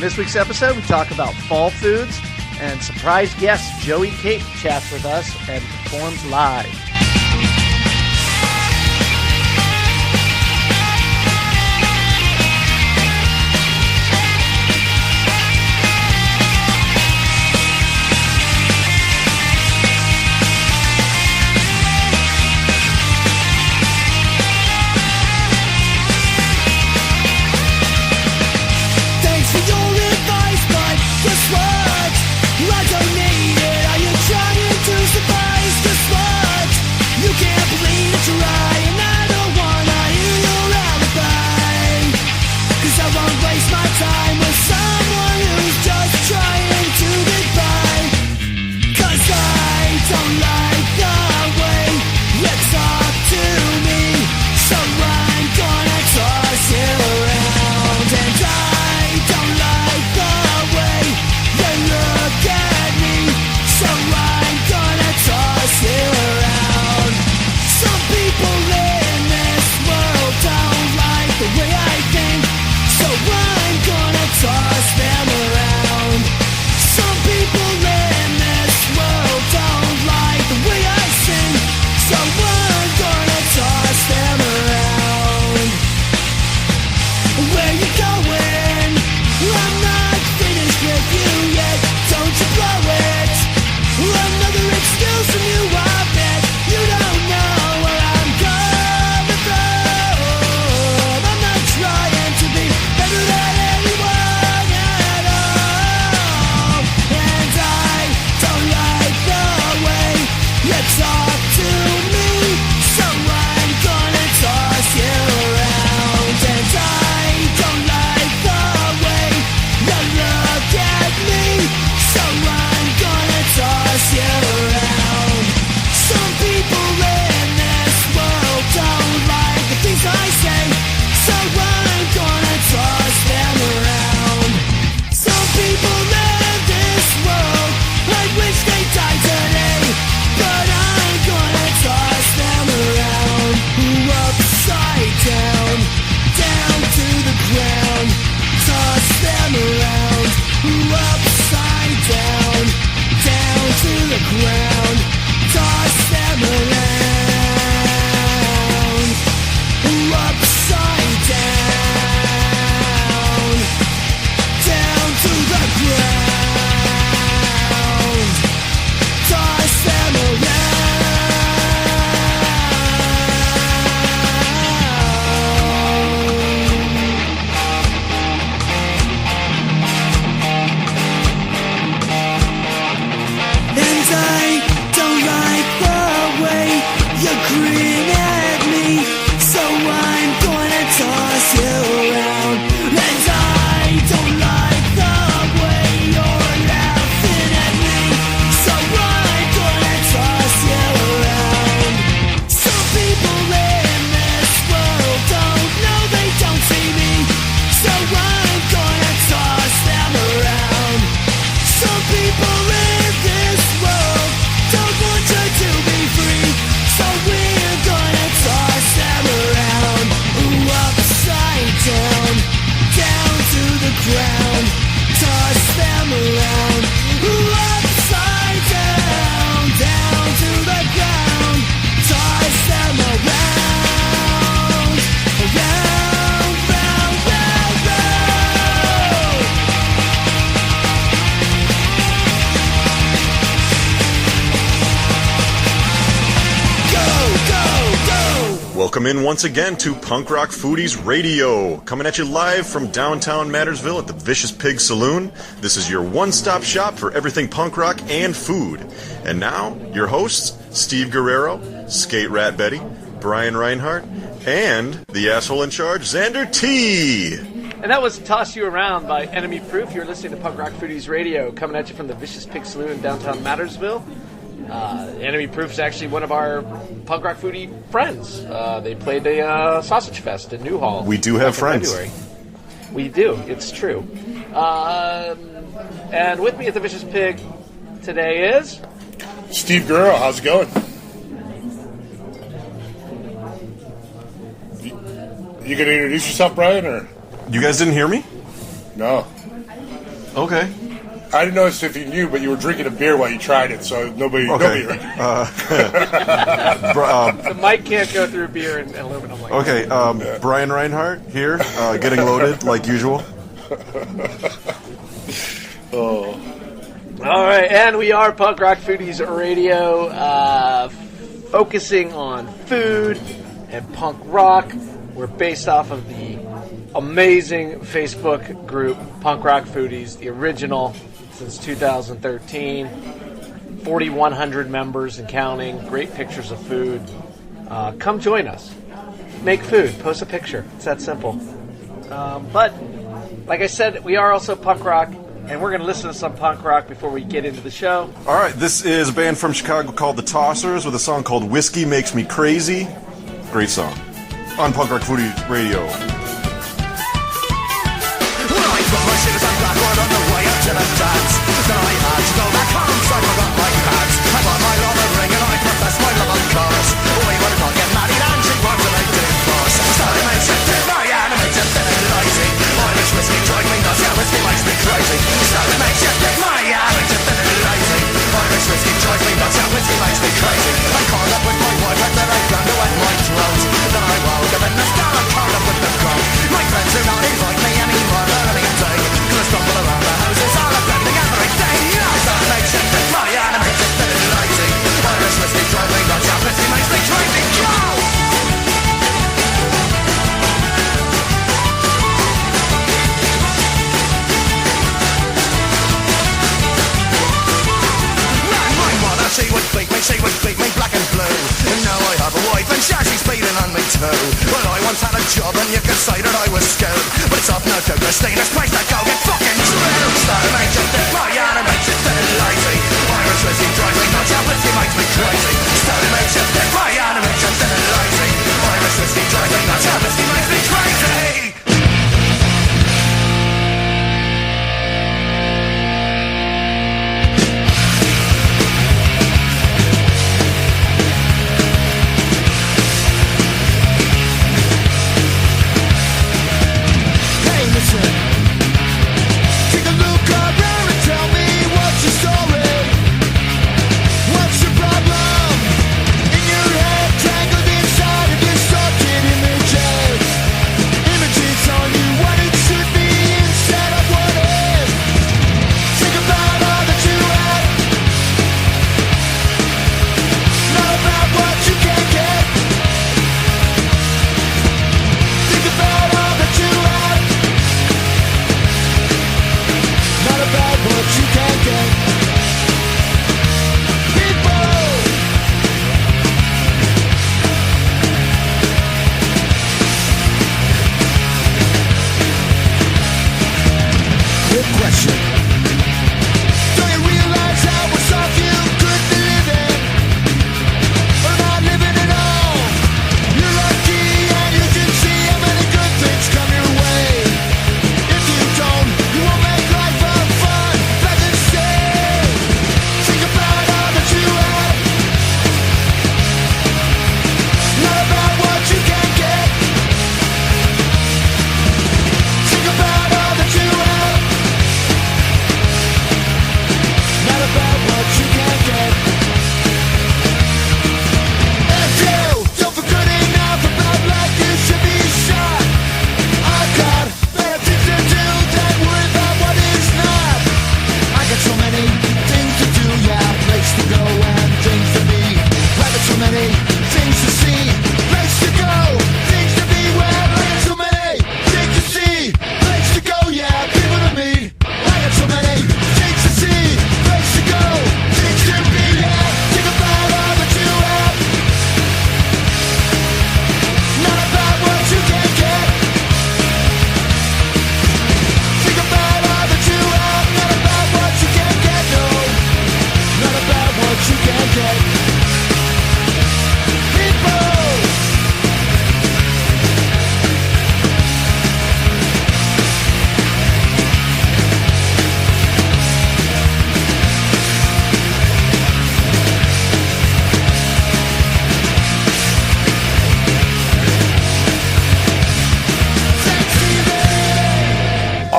this week's episode, we talk about fall foods, and surprise guest Joey Cape chats with us and performs live. Welcome in once again to Punk Rock Foodies Radio, coming at you live from downtown Mattersville at the Vicious Pig Saloon. This is your one-stop shop for everything punk rock and food. And now, your hosts, Steve Guerrero, Skate Rat Betty, Brian Reinhardt, and the asshole in charge, Xander T. And that was Toss You Around by Enemy Proof. You're listening to Punk Rock Foodies Radio, coming at you from the Vicious Pig Saloon in downtown Mattersville. Enemy Proof is actually one of our Punk Rock Foodie friends. They played a Sausage Fest in Newhall. We do have friends. February. We do. It's true. And with me at the Vicious Pig today is... Steve Guerrero. How's it going? You going to introduce yourself, Brian, or...? You guys didn't hear me? No. Okay. I didn't notice if you knew, but you were drinking a beer while you tried it, so nobody Okay. heard. The mic can't go through beer and aluminum like Okay, Brian Reinhardt here, getting loaded like usual. Oh. All right, and we are Punk Rock Foodies Radio, focusing on food and punk rock. We're based off of the amazing Facebook group Punk Rock Foodies, the original since 2013. 4,100 members and counting. Great pictures of food. Come join us. Make food. Post a picture. It's that simple. But like I said, we are also punk rock. And we're going to listen to some punk rock before we get into the show. All right, this is a band from Chicago called The Tossers with a song called Whiskey Makes Me Crazy. Great song. On Punk Rock Foodies Radio. She would beat me black and blue. And now I have a wife and she's beating on me too. Well, I once had a job and you could say that I was skilled, but it's off no good to stay in this place to go get fucking drilled. Starting makes you think my makes you dead lazy. Irish whiskey drives me nuts, yeah, whiskey makes me crazy. Starting makes you think my makes you dead lazy. Irish whiskey drives me nuts, yeah, whiskey makes me crazy.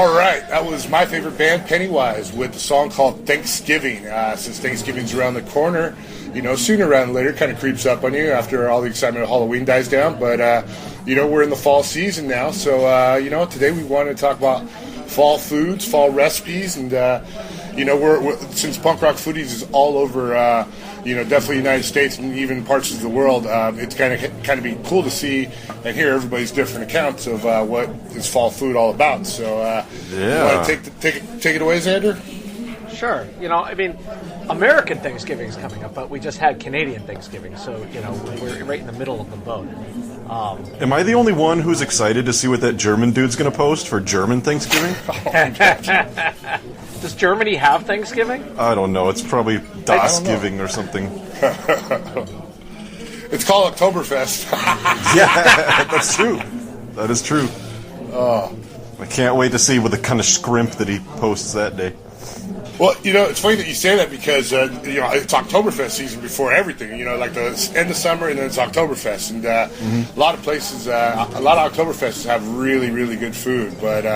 All right, that was my favorite band, Pennywise, with the song called Thanksgiving. Since Thanksgiving's around the corner, sooner rather than later, kind of creeps up on you after all the excitement of Halloween dies down. But, we're in the fall season now. So, today we want to talk about fall foods, fall recipes, and, we're since Punk Rock Foodies is all over, definitely the United States and even parts of the world, it's kind of be cool to see and hear everybody's different accounts of what is fall food all about. So, you want to take it away, Xander? Sure. American Thanksgiving is coming up, but we just had Canadian Thanksgiving, so, we're right in the middle of the boat. Am I the only one who's excited to see what that German dude's going to post for German Thanksgiving? Does Germany have Thanksgiving? I don't know. It's probably Dasgiving or something. It's called Oktoberfest. Yeah, that's true. That is true. I can't wait to see what the kind of scrimp that he posts that day. Well, it's funny that you say that because, it's Oktoberfest season before everything, like the end of summer and then it's Oktoberfest. And a lot of places, a lot of Oktoberfests have really, really good food. But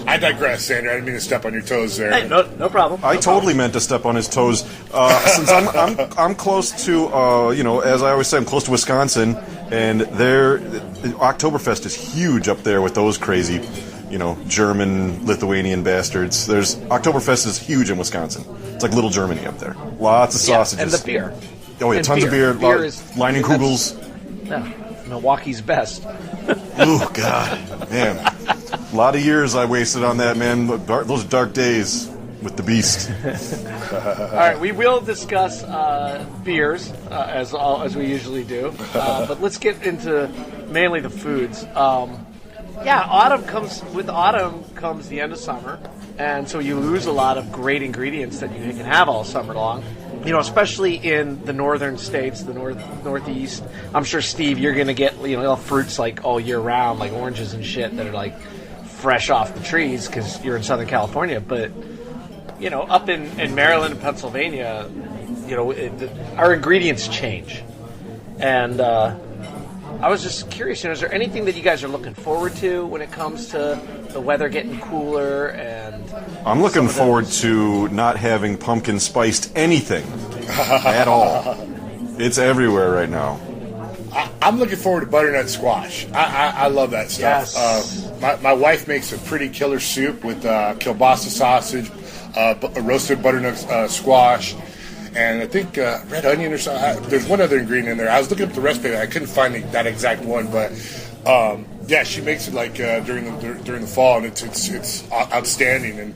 I digress, Sandra. I didn't mean to step on your toes there. Hey, no problem. I totally meant to step on his toes. Since I'm close to, as I always say, I'm close to Wisconsin. And Oktoberfest is huge up there with those crazy German, Lithuanian bastards. Oktoberfest is huge in Wisconsin. It's like little Germany up there. Lots of sausages. And the beer. Oh, yeah, and tons beer. of beer. Leinenkugels. Yeah, Milwaukee's best. Oh, God. Man. A lot of years I wasted on that, man. Those dark days with the beast. All right, we will discuss beers, as we usually do. But let's get into mainly the foods. Autumn comes the end of summer, and so you lose a lot of great ingredients that you can have all summer long. Especially in the northern states, the northeast. I'm sure, Steve, you're gonna get fruits like all year round, like oranges and shit that are like fresh off the trees because you're in Southern California. But up in Maryland and Pennsylvania, our ingredients change, and I was just curious, is there anything that you guys are looking forward to when it comes to the weather getting cooler? And I'm looking forward to not having pumpkin spiced anything at all. It's everywhere right now. I'm looking forward to butternut squash. I love that stuff. Yes. My wife makes a pretty killer soup with kielbasa sausage, roasted butternut squash, and I think red onion or something. There's one other ingredient in there. I was looking up the recipe. I couldn't find that exact one, but she makes it like during the fall, and it's outstanding. And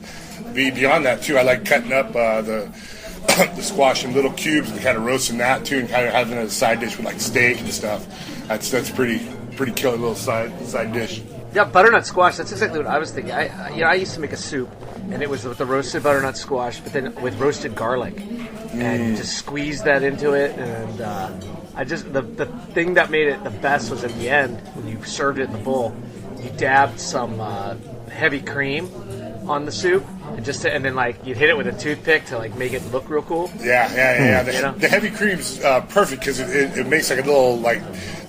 beyond that too, I like cutting up the squash in little cubes and kind of roasting that too, and kind of having it as a side dish with like steak and stuff. That's pretty killer little side dish. Yeah, butternut squash. That's exactly what I was thinking. I used to make a soup, and it was with the roasted butternut squash, but then with roasted garlic, and you just squeeze that into it. And the thing that made it the best was at the end when you served it in the bowl. You dabbed some heavy cream on the soup, and then like you'd hit it with a toothpick to like make it look real cool. Yeah. The heavy cream's perfect because it makes like a little like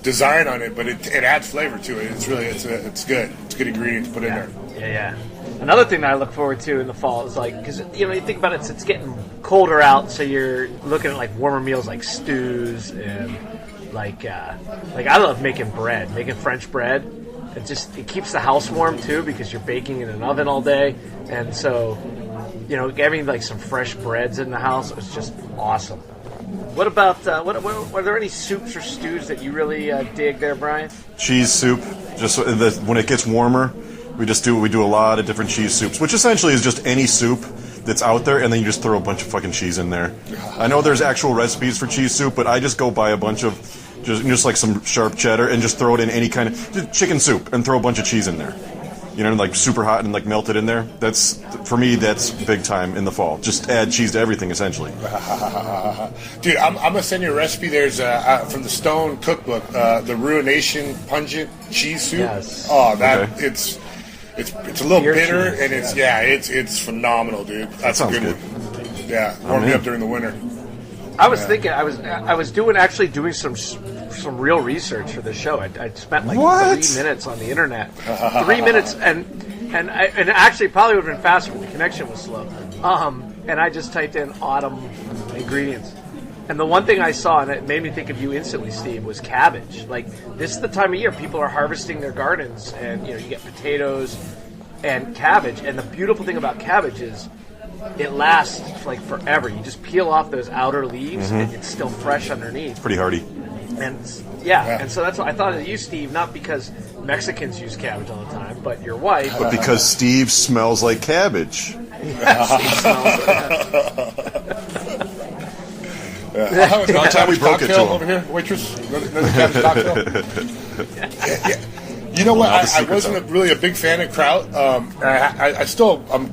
design on it, but it adds flavor to it. It's good. It's a good ingredient to put in there. Yeah. Another thing that I look forward to in the fall is like, because you think about it, it's getting colder out, so you're looking at like warmer meals like stews and like I love making French bread. It keeps the house warm too because you're baking in an oven all day, and so having like some fresh breads in the house is just awesome. What about are there any soups or stews that you really dig there, Brian? Cheese soup. Just when it gets warmer, we do a lot of different cheese soups, which essentially is just any soup that's out there, and then you just throw a bunch of fucking cheese in there. I know there's actual recipes for cheese soup, but I just go buy a bunch of just like some sharp cheddar and just throw it in any kind of chicken soup and throw a bunch of cheese in there. Like super hot and like melt it in there. For me, that's big time in the fall. Just add cheese to everything, essentially. Dude, I'm gonna send you a recipe. There's from the Stone Cookbook, the Ruination Pungent Cheese Soup. Yes. Oh, Okay. it's a little Beer bitter, cheese, and it's phenomenal, dude. That's That a sounds good one. Yeah, warm me up during the winter. I was thinking, I was doing some real research for this show. I spent like 3 minutes on the internet. 3 minutes, and and actually probably would have been faster if the connection was slow. And I just typed in autumn ingredients. And the one thing I saw, and it made me think of you instantly, Steve, was cabbage. Like, this is the time of year people are harvesting their gardens, and you get potatoes and cabbage. And the beautiful thing about cabbage is it lasts like forever. You just peel off those outer leaves, and it's still fresh underneath. Pretty hardy. And and so that's what I thought of you, Steve, not because Mexicans use cabbage all the time, but your wife. But because Steve smells like cabbage. About time we broke it to him. over here, waitress. Another cabbage cocktail. Yeah. You know what? I wasn't really a big fan of kraut. I'm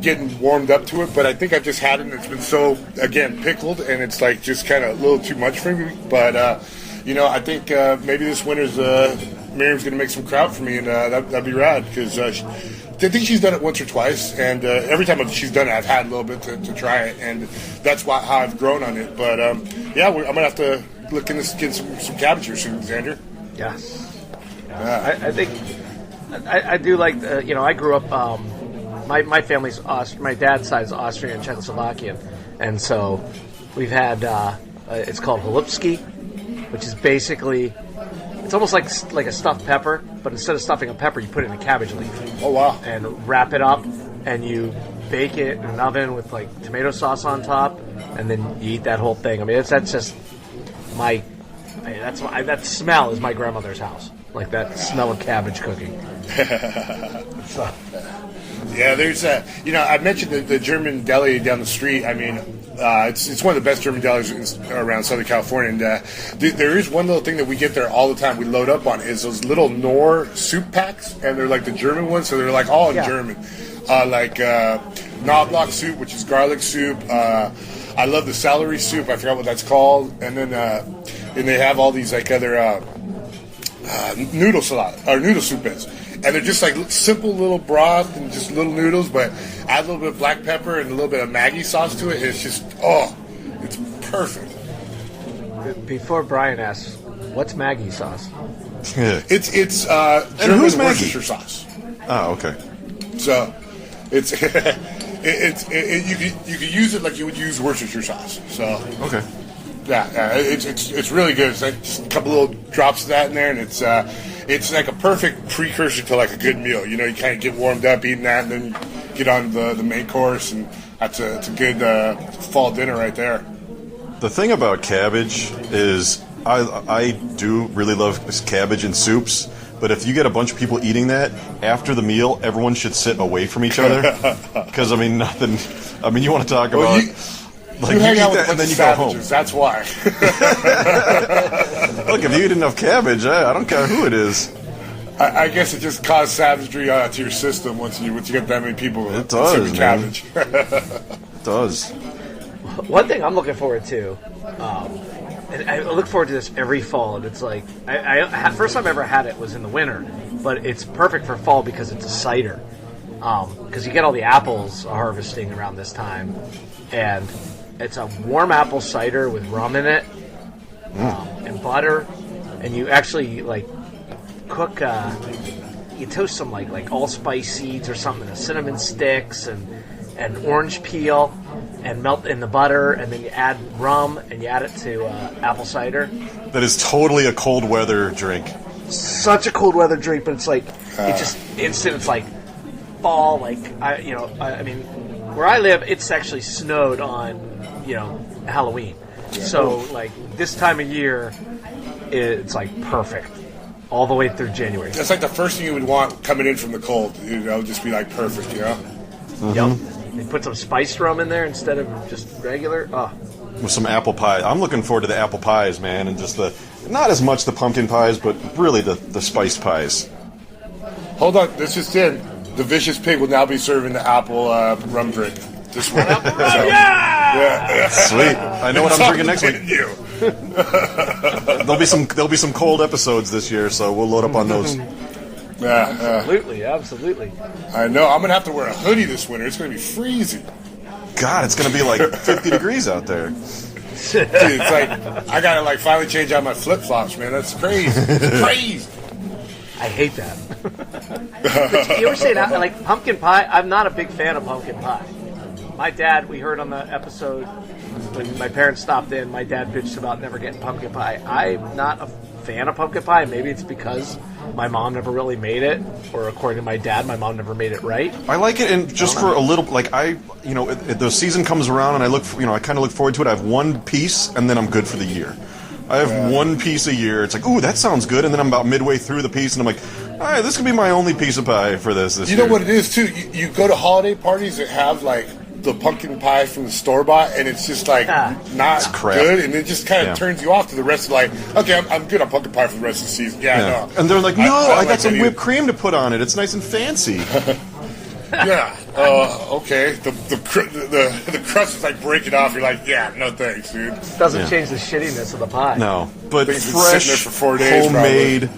getting warmed up to it, but I think I've just had it and it's been so, again, pickled, and it's like just kind of a little too much for me. But, I think maybe this winter's Miriam's going to make some kraut for me, and that'd be rad, because I think she's done it once or twice, and every time she's done it, I've had a little bit to try it, and that's how I've grown on it. But, I'm going to have to look into getting some cabbage here soon, Xander. Yes. I think I do like I grew up. My family's my dad's side is Austrian and Czechoslovakian, and so we've had it's called holubski, which is basically it's almost like a stuffed pepper, but instead of stuffing a pepper, you put it in a cabbage leaf. Oh wow! And wrap it up, and you bake it in an oven with like tomato sauce on top, and then you eat that whole thing. I mean, that's just that smell is my grandmother's house. Like that smell of cabbage cooking. So. Yeah, there's I mentioned the German deli down the street. I mean, it's one of the best German delis around Southern California. And there is one little thing that we get there all the time. We load up on is those little Knorr soup packs, and they're like the German ones, so they're like all in German. Like Knoblauch soup, which is garlic soup. I love the celery soup. I forgot what that's called. And then they have all these like other. Noodle salad or noodle soup is, and they're just like simple little broth and just little noodles, but add a little bit of black pepper and a little bit of Maggi sauce to it. It's just it's perfect. Before Brian asks, what's Maggi sauce? It's German who's Worcestershire Maggi? sauce. Oh, okay. So it's you could use it like you would use Worcestershire sauce. So Okay. Yeah, it's really good. It's like just a couple little drops of that in there, and it's like a perfect precursor to like a good meal. You kind of get warmed up eating that, and then get on the main course, and it's a good fall dinner right there. The thing about cabbage is I do really love cabbage in soups, but if you get a bunch of people eating that, after the meal, everyone should sit away from each other. Because, you want to talk about... Like you hang out with that and then you savages, go home. That's why. Look, if you eat enough cabbage, I don't care who it is. I guess it just caused savagery to your system once you get that many people. It does, man. Cabbage. It does. One thing I'm looking forward to, and I look forward to this every fall, and it's like first time I ever had it was in the winter, but it's perfect for fall because it's a cider. Because you get all the apples harvesting around this time, and it's a warm apple cider with rum in it, and butter, and you actually like cook. You toast some like allspice seeds or something, cinnamon sticks, and orange peel, and melt in the butter, and then you add rum and you add it to apple cider. That is totally a cold weather drink. Such a cold weather drink, but it's like it's just instant. It's like fall. Like I mean, where I live, it's actually snowed on Halloween. Yeah. So like this time of year, it's like perfect all the way through January. That's like the first thing you would want coming in from the cold. Just be like perfect. Mm-hmm. Yep. They put some spiced rum in there instead of just regular. With some apple pie. I'm looking forward to the apple pies, man, and just not as much the pumpkin pies, but really the spiced pies. Hold on, this just in. The Vicious Pig will now be serving the apple rum drink this week. Yeah. Sweet. I know what I'm drinking next week. There'll be some cold episodes this year, so we'll load up on those. Absolutely. I know. I'm gonna have to wear a hoodie this winter. It's gonna be freezing. God, it's gonna be like 50 degrees out there. Dude, it's like I gotta finally change out my flip flops, man. That's crazy. It's crazy. I hate that. But you ever say that? Like pumpkin pie, I'm not a big fan of pumpkin pie. My dad, we heard on the episode when my parents stopped in, my dad bitched about never getting pumpkin pie. I'm not a fan of pumpkin pie. Maybe it's because my mom never really made it, or according to my dad, my mom never made it right. I like it, and just for a little, like the season comes around, and I kind of look forward to it. I have one piece, and then I'm good for the year. I have one piece a year. It's like, ooh, that sounds good, and then I'm about midway through the piece, and I'm like, all right, this could be my only piece of pie for this year. You know what it is too. You go to holiday parties that have like the pumpkin pie from the store bought, and it's just like not good, and it just kind of turns you off to the rest of like, okay, I'm good on pumpkin pie for the rest of the season. No. And they're like, no, I got some whipped cream to put on it. It's nice and fancy. Okay. The crust is like breaking off. You're like, yeah, no thanks, dude. Doesn't change the shittiness of the pie. No, but Things been sitting there fresh, for 4 days, homemade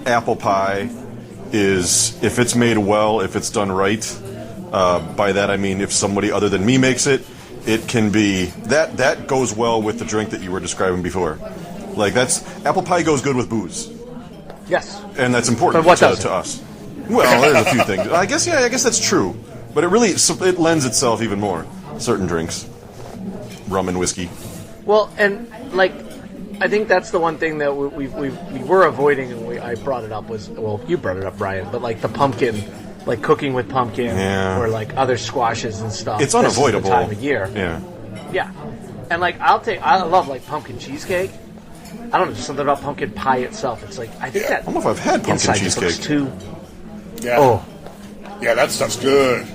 apple pie is, if it's made well, if it's done right. By that I mean if somebody other than me makes it, it can be that goes well with the drink that you were describing before. Like apple pie goes good with booze. Yes, and that's important to us. Well, there's a few things. I guess that's true, but it lends itself even more. Certain drinks, rum and whiskey. Well, and like, I think that's the one thing that we were avoiding, and I brought it up you brought it up, Brian, but like the pumpkin. Like cooking with pumpkin or like other squashes and stuff. It's unavoidable. This is the time of year. Yeah. And like I love like pumpkin cheesecake. I don't know, just something about pumpkin pie itself. It's like I think that I don't know if I've had pumpkin cheesecake. Yeah, that stuff's good.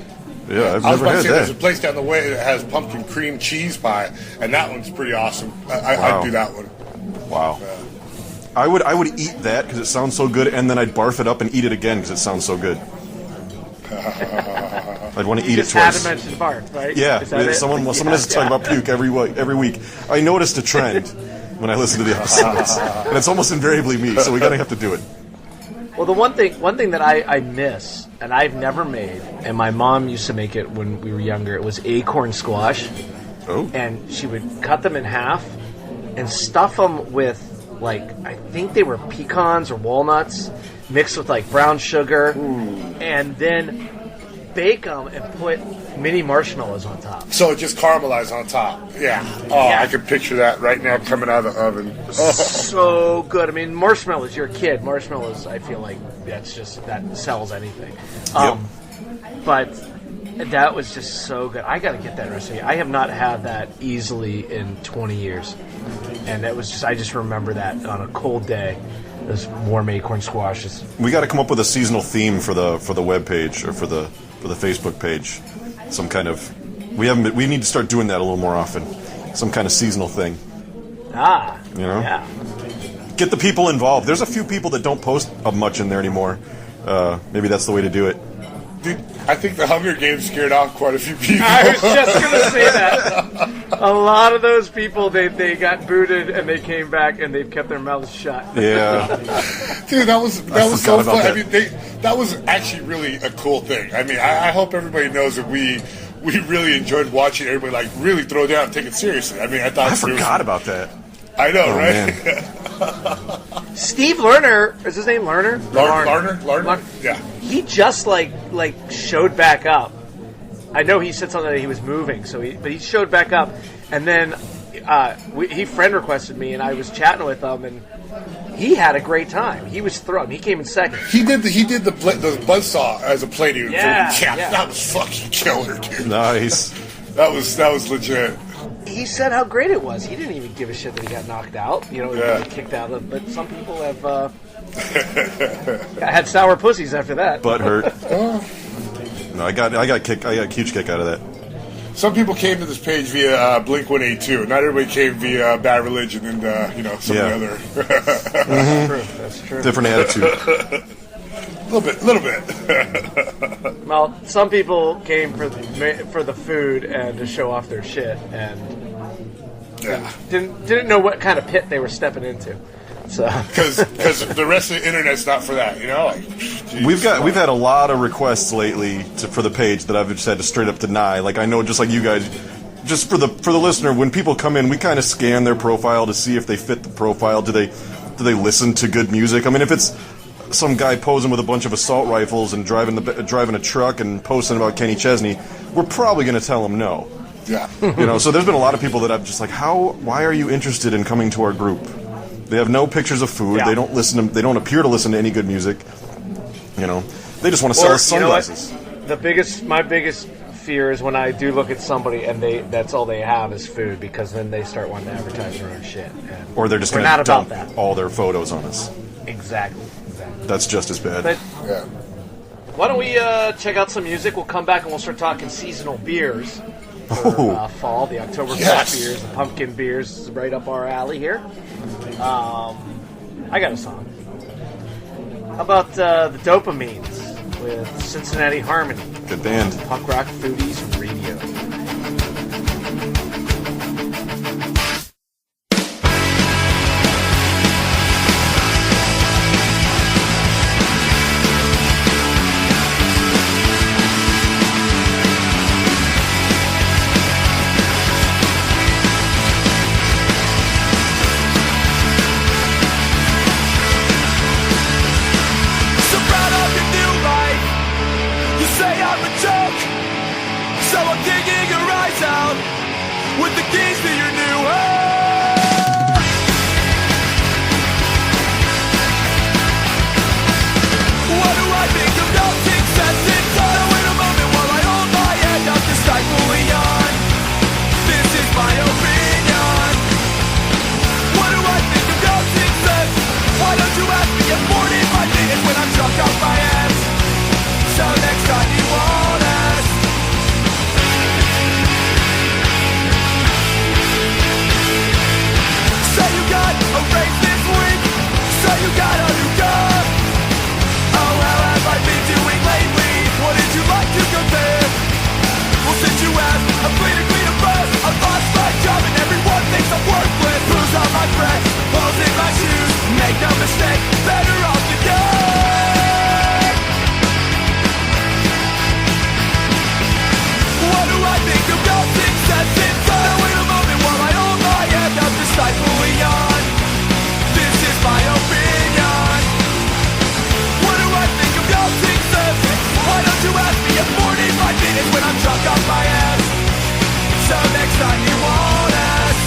Yeah, I've I was never about to had say that. there's a place down the way that has pumpkin cream cheese pie, and that one's pretty awesome. I'd do that one. Wow. I would eat that because it sounds so good, and then I'd barf it up and eat it again because it sounds so good. I'd want to eat it twice. Haven't mentioned barf, right? Yeah, someone has to talk about puke every week. I noticed a trend when I listen to the episodes, and it's almost invariably me. So we gotta have to do it. Well, the one thing that I miss, and I've never made, and my mom used to make it when we were younger. It was acorn squash, and she would cut them in half and stuff them with like I think they were pecans or walnuts. Mixed with like brown sugar, and then bake them and put mini marshmallows on top. So it just caramelized on top. Yeah. I can picture that right now coming out of the oven. So good. I mean, marshmallows. You're a kid. Marshmallows. I feel like that sells anything. But that was just so good. I got to get that recipe. I have not had that easily in 20 years, and it was I just remember that on a cold day. Those warm acorn squashes. We got to come up with a seasonal theme for the web page or for the Facebook page. Some kind of we need to start doing that a little more often. Some kind of seasonal thing. Yeah. Get the people involved. There's a few people that don't post much in there anymore. Maybe that's the way to do it. Dude, I think the Hunger Games scared off quite a few people. I was just going to say that. A lot of those people, they got booted and they came back and they've kept their mouths shut. Yeah. Dude, that was so fun. I mean, that was actually really a cool thing. I mean, I hope everybody knows that we really enjoyed watching everybody like really throw down and take it seriously. I mean, I forgot about that. I know, right? Steve Lerner, is his name Lerner? Lerner? Yeah. He just like showed back up. I know he said something that he was moving, but he showed back up, and then he friend requested me, and I was chatting with him, and he had a great time. He was thrilled. He came in second. He did the buzzsaw as a play dude. Yeah. That was fucking killer, dude. Nice. That was legit. He said how great it was. He didn't even give a shit that he got knocked out. He got kicked out of. But some people have had sour pussies after that. Butt hurt. No, I got a huge kick out of that. Some people came to this page via Blink-182. Not everybody came via Bad Religion and some of the other. That's true. Different attitude. A little bit. Well, some people came for the food and to show off their shit, and didn't know what kind of pit they were stepping into. So because the rest of the internet's not for that, We've had a lot of requests lately for the page that I've just had to straight up deny. Like I know, just like you guys, just for the listener, when people come in, we kind of scan their profile to see if they fit the profile. Do they listen to good music? I mean, if it's some guy posing with a bunch of assault rifles and driving a truck and posting about Kenny Chesney, we're probably going to tell him no. Yeah. So there's been a lot of people that I'm just like, why are you interested in coming to our group? They have no pictures of food. Yeah. They don't appear to listen to any good music. They just want to sell us sunglasses. My biggest fear is when I do look at somebody and that's all they have is food, because then they start wanting to advertise their own shit. Or they're just going to dump all their photos on us. Exactly. That's just as bad. But Yeah. why don't we check out some music? We'll come back and we'll start talking seasonal beers for fall. The Oktoberfest beers, the pumpkin beers is right up our alley here. I got a song. How about the Dopamines with Cincinnati Harmony? Good band. Punk Rock Foodies Radio. So proud of your new life. You say I'm a joke, so I'm digging your eyes out with the keys to your new home. What do I think of no success inside? Wait a moment while I hold my head up to stifle yawn. This is my opinion. What do I think of no success? Why don't you ask me in 45 minutes when I'm drunk off my ass? So next time you won't ask. Say you got a race this week. Say you got a new job. Oh, how have I been doing lately? What did you like to compare? Well, since you asked, I'm clean a bus. I lost my job and everyone thinks I'm worthless. Blues on my breath, holes in my shoes. Make no mistake, better off you go. What do I think of no success inside? Now wait a moment while I hold my head up to stifle yawn. This is my opinion. What do I think of no success? Why don't you ask me in 45 minutes when I'm drunk off my ass? So next time you won't ask.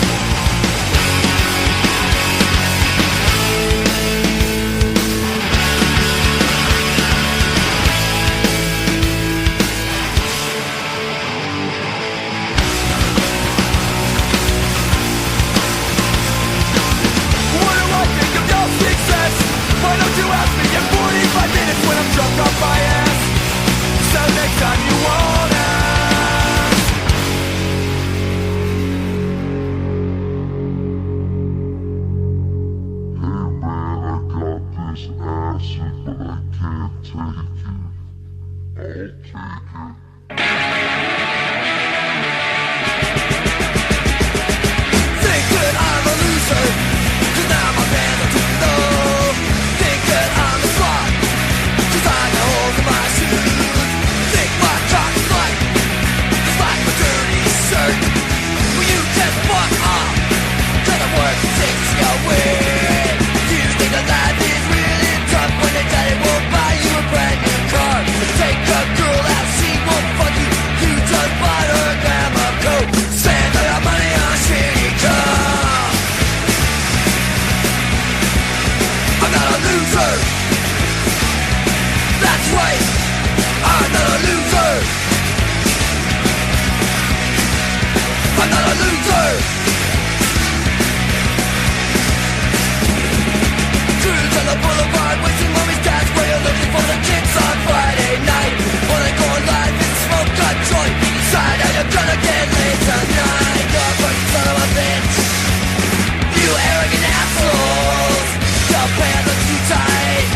What do I think of no success? Why don't you ask me in 45 minutes when I'm drunk off my ass? So next time you won't ask. Hey man, I got this acid, but I can't take it. I'll take it. Think that I'm a loser, 'cause now my pants are too low. Think that I'm a slut, 'cause I got holes in my shoes. Think my cock's like, just like my dirty shirt. Will you just fuck off, 'cause I work 6 a week. You think that life is really tough when they tell you we'll buy you a brand new car. Take a girl out, she won't fuck you. You just bought her grandma coat. Spend all your money on shitty car. I'm not a loser. That's right. I'm not a loser. I'm not a loser. Cruise on the boulevard, wasting mommy's cash where you're looking for the chicks on Friday night. Wanna go live and smoke a joint. Decide how you're gonna get laid tonight. You're a fucking son of a bitch. You arrogant assholes. Your pants are too tight.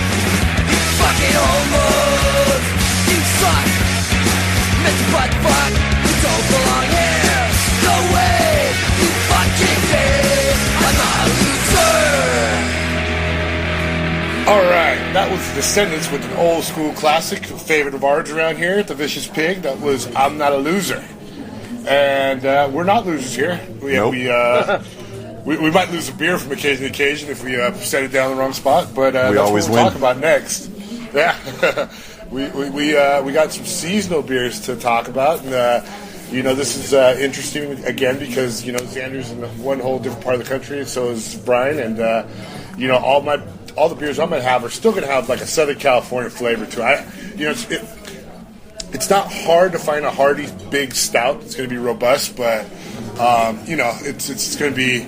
You fucking homos. You suck. Mr. Butt Fuck. You don't belong here. No way. You fucking did. I'm not a loser. All right, that was the Descendants with an old school classic, a favorite of ours around here at the Vicious Pig. That was "I'm Not a Loser," and we're not losers here. Nope. we might lose a beer from occasion to occasion if we set it down in the wrong spot, but We that's always what we'll win. talk about next. Yeah, we got some seasonal beers to talk about, and you know, this is interesting again because you know Xander's in one whole different part of the country, and so is Brian, and you know all the beers I'm gonna have are still gonna have like a Southern California flavor to it. It's not hard to find a hearty big stout. It's going to be robust, but you know, it's going to be,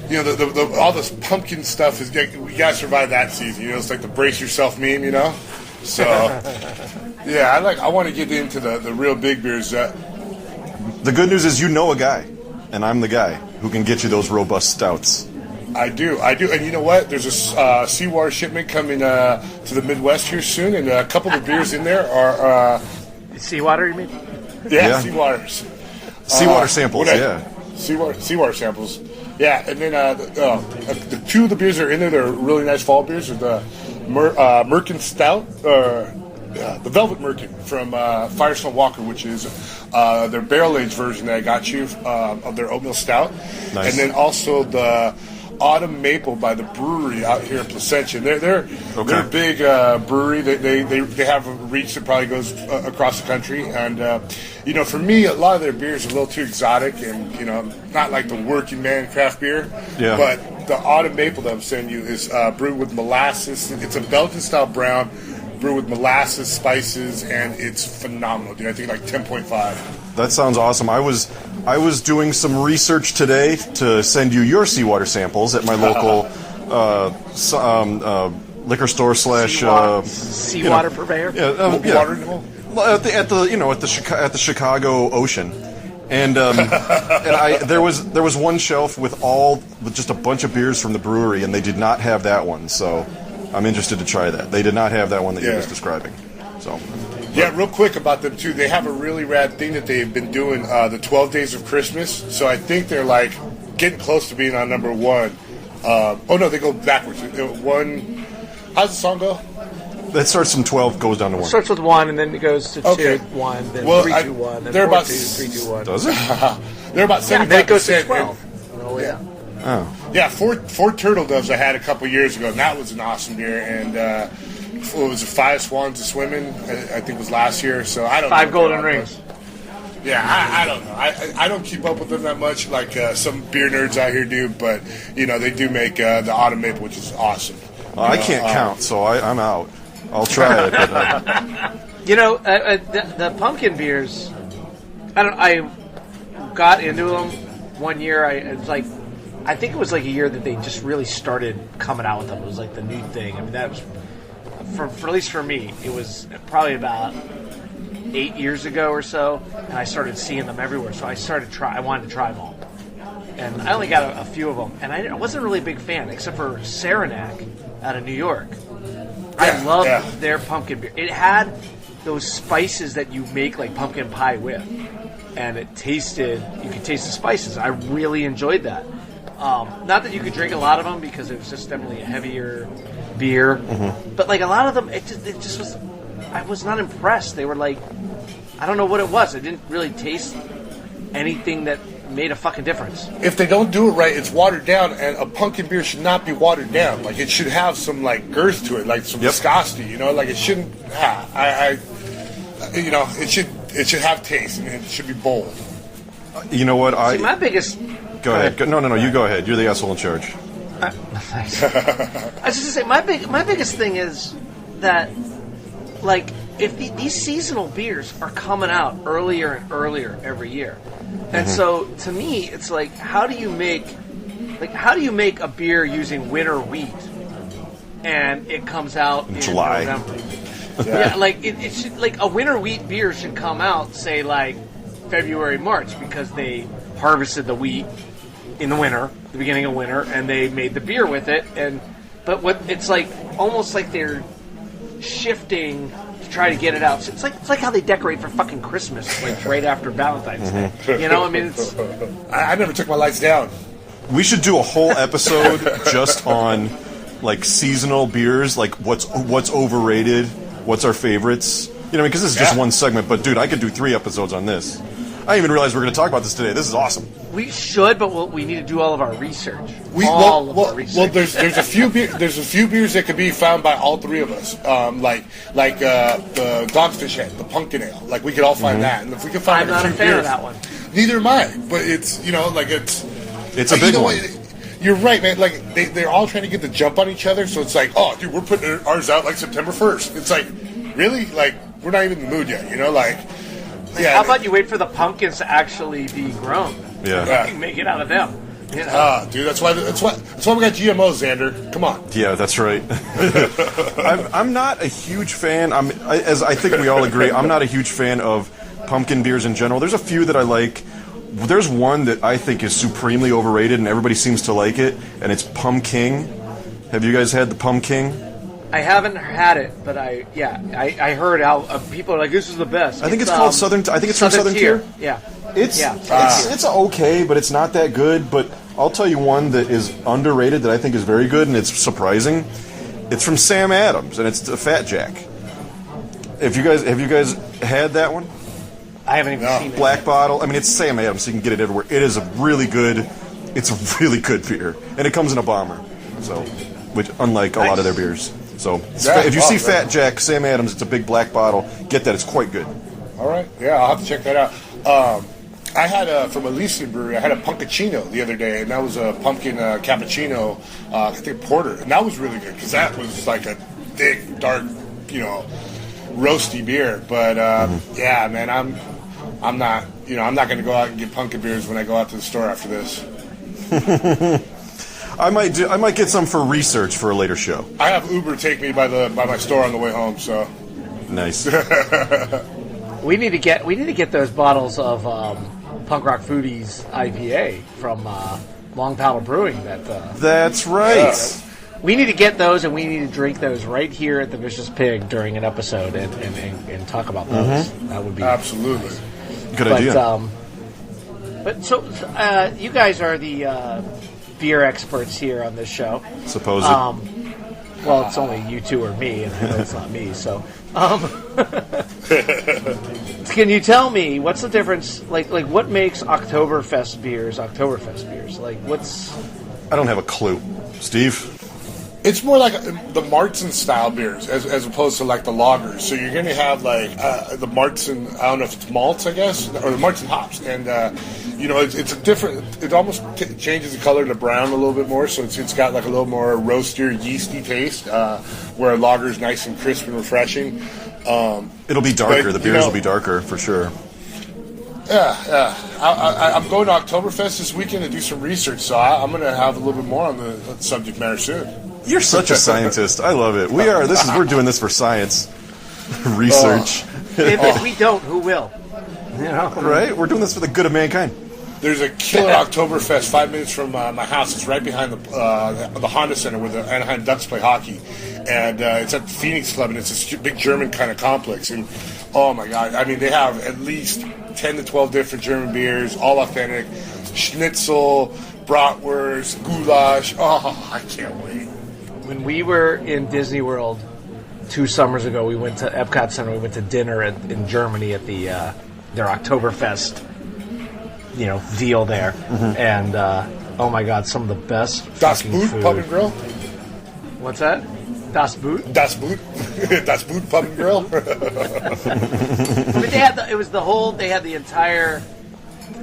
you know, the all this pumpkin stuff is. We got to survive that season. You know, it's like the brace yourself meme. You know, so yeah, I want to get into the real big beers. The good news is you know a guy, and I'm the guy who can get you those robust stouts. I do, and you know what? There's a Seawater shipment coming to the Midwest here soon, and a couple of the beers in there are. Seawater, you mean? Yeah. Seawater. Seawater samples, yeah. Seawater samples. Yeah, and then the two of the beers that are in there, they're really nice fall beers. Are the Merkin Stout, the Velvet Merkin from Firestone Walker, which is their barrel-aged version that I got you of their oatmeal stout. Nice. And then also the Autumn Maple by the brewery out here in Placentia. They're a big brewery. They have a reach that probably goes across the country. And you know, for me, a lot of their beers are a little too exotic, and you know, not like the working man craft beer. Yeah. But the Autumn Maple that I'm sending you is brewed with molasses. It's a Belgian style brown brewed with molasses, spices, and it's phenomenal, dude. I think like 10.5. That sounds awesome. I was doing some research today to send you your Seawater samples at my local liquor store / Seawater purveyor. Water nibble? at the Chicago Ocean, and there was one shelf with just a bunch of beers from the brewery, and they did not have that one. So I'm interested to try that. They did not have that one that you was describing. So. Yeah, real quick about them too. They have a really rad thing that they've been doing, the 12 Days of Christmas. So I think they're like getting close to being on number one. Oh no, they go backwards. One. How's the song go? That starts from 12, goes down to 1. It starts with 1, and then it goes to 2, Okay. 1, then Well, 3, 2, 1, then they're 4, about 2, 3, 2, 1. Does it? They're about 75%. Yeah, then it goes to and- 12. Oh, yeah. Oh. Yeah, Fort Turtle Doves I had a couple years ago, and that was an awesome beer. And it was 5 Swans of Swimming, I think it was last year. So I don't know. 5 golden rings. Yeah, I don't know. I don't keep up with them that much like some beer nerds out here do, but you know they do make the Autumn Maple, which is awesome. I can't count, so I'm out. I'll try it. But, You know, the pumpkin beers, I got into them one year. I think it was like a year that they just really started coming out with them. It was like the new thing. I mean, that was, for at least for me, it was probably about 8 years ago or so, and I started seeing them everywhere. So I wanted to try them all. And I only got a few of them, and I wasn't really a big fan, except for Saranac out of New York. I loved their pumpkin beer. It had those spices that you make like pumpkin pie with, and you could taste the spices. I really enjoyed that. Not that you could drink a lot of them because it was just definitely a heavier beer, but like a lot of them, it just was. I was not impressed. They were like, I don't know what it was. It didn't really taste anything that made a fucking difference. If they don't do it right, it's watered down, and a pumpkin beer should not be watered down. Like it should have some like girth to it, like some viscosity. You know, like it shouldn't. You know, it should have taste, and it should be bold. you know what? See, my biggest... Go ahead. No, you go ahead. You're the asshole in charge. Thanks. I was just going to say, my biggest thing is that, like, if these seasonal beers are coming out earlier and earlier every year, and so to me, it's like, how do you make a beer using winter wheat, and it comes out in July. November? Yeah, like it should, like a winter wheat beer should come out, say, like February, March, because they harvested the wheat in the winter, the beginning of winter, and they made the beer with it. But what it's like, almost like they're shifting to try to get it out. So it's like how they decorate for fucking Christmas, like right after Valentine's Day. You know, I mean, it's I never took my lights down. We should do a whole episode just on like seasonal beers, like what's overrated, what's our favorites. You know, because this is just one segment. But dude, I could do 3 episodes on this. I didn't even realize we were going to talk about this today. This is awesome. We should, but we need to do all of our research. Well, there's a few beers that could be found by all three of us. Like the Dogfish Head, the Pumpkin Ale. Like we could all find that, and if we could find I'm not a few fan beers, of that one. Neither am I. But it's It's a big one. You're right, man. Like they're all trying to get the jump on each other. So it's like, oh, dude, we're putting ours out like September 1st. It's like, really? Like we're not even in the mood yet. Yeah. How about you wait for the pumpkins to actually be grown? Yeah. You can make it out of them. You know? Dude, that's why we got GMOs, Xander. Come on. Yeah, that's right. I'm not a huge fan. As I think we all agree, I'm not a huge fan of pumpkin beers in general. There's a few that I like. There's one that I think is supremely overrated, and everybody seems to like it, and it's Pumpkin. Have you guys had the Pumpkin? I haven't had it, but I heard how people are like, this is the best. I think it's called Southern. I think it's from Southern Tier. Yeah. It's okay, but it's not that good. But I'll tell you one that is underrated that I think is very good, and it's surprising. It's from Sam Adams, and it's the Fat Jack. Have you guys had that one? I haven't even seen it. Black bottle. I mean, it's Sam Adams, so you can get it everywhere. It is a really good beer, and it comes in a bomber. So, which unlike a lot of their beers. So, if you see Fat Jack, Sam Adams, it's a big black bottle. Get that; it's quite good. All right, yeah, I'll have to check that out. I had from Elysian Brewery. I had a Punkachino the other day, and that was a pumpkin cappuccino. I think porter, and that was really good because that was like a thick, dark, roasty beer. But yeah, man, I'm not going to go out and get pumpkin beers when I go out to the store after this. I might get some for research for a later show. I have Uber take me by my store on the way home. So nice. We need to get those bottles of Punk Rock Foodies IPA from Long Paddle Brewing. That's right. We need to get those, and we need to drink those right here at the Vicious Pig during an episode and talk about those. That would be absolutely nice. Good idea. But so you guys are the beer experts here on this show. Suppose well, it's only you two or me, and I know it's not me. So, can you tell me what's the difference? Like what makes Oktoberfest beers? Like, what's? I don't have a clue. Steve? It's more like the Martzen style beers as opposed to like the lagers. So you're going to have like the Martzen, I don't know if it's malts, I guess, or the Martzen hops. And, it's a different, it almost changes the color to brown a little bit more. So it's got like a little more roastier, yeasty taste, where a lager is nice and crisp and refreshing. It'll be darker. The beers will be darker for sure. Yeah. I'm going to Oktoberfest this weekend to do some research. So I'm going to have a little bit more on the subject matter soon. You're such a scientist. I love it. We're doing this for science. Research. If we don't, who will? Right? We're doing this for the good of mankind. There's a killer Oktoberfest 5 minutes from my house. It's right behind the Honda Center where the Anaheim Ducks play hockey. And it's at the Phoenix Club, and it's a big German kind of complex. And, oh, my God. I mean, they have at least 10 to 12 different German beers, all authentic. Schnitzel, bratwurst, goulash. Oh, I can't wait. When we were in Disney World 2 summers ago, we went to Epcot Center. We went to dinner in Germany at their Oktoberfest, deal there, and oh my God, some of the best Das fucking Boot food. Pub and Grill. What's that? Das Boot? Das Boot. Das Boot Pub and Grill. But they had the entire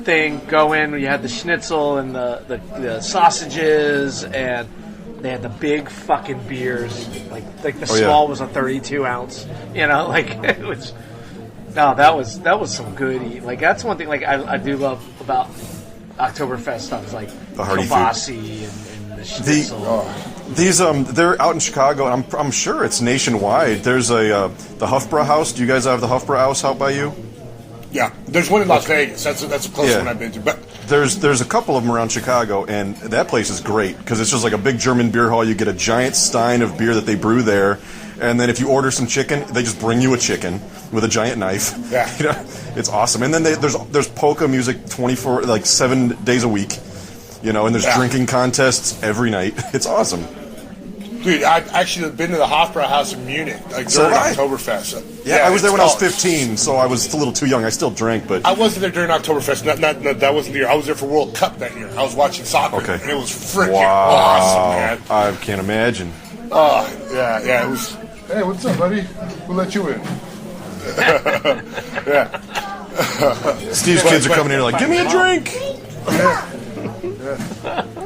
thing go in. You had the schnitzel and the sausages, and they had the big fucking beers. Like the small was a 32 ounce. It was. No, that was some good eating. Like that's one thing. Like I do love about Oktoberfest stuff. Like the hearty kielbasa and the schnitzel. These they're out in Chicago, and I'm sure it's nationwide. There's the Hofbrauhaus. Do you guys have the Hofbrauhaus out by you? Yeah, there's one in Las Vegas. That's a close one I've been to. But there's a couple of them around Chicago, and that place is great because it's just like a big German beer hall. You get a giant stein of beer that they brew there, and then if you order some chicken, they just bring you a chicken with a giant knife. Yeah, it's awesome. And then there's polka music 7 days a week, and there's drinking contests every night. It's awesome. Dude, I've actually been to the Hofbrauhaus in Munich, like So during have I. Oktoberfest. Yeah, I was there when I was it's- 15, so I was a little too young. I still drank, but I wasn't there during Oktoberfest. Not that wasn't the year. I was there for World Cup that year. I was watching soccer, Okay. and it was freaking awesome, man. I can't imagine. Oh, yeah, it was. Hey, what's up, buddy? We'll let you in. Yeah. Steve's kids are coming in here like, give me a drink.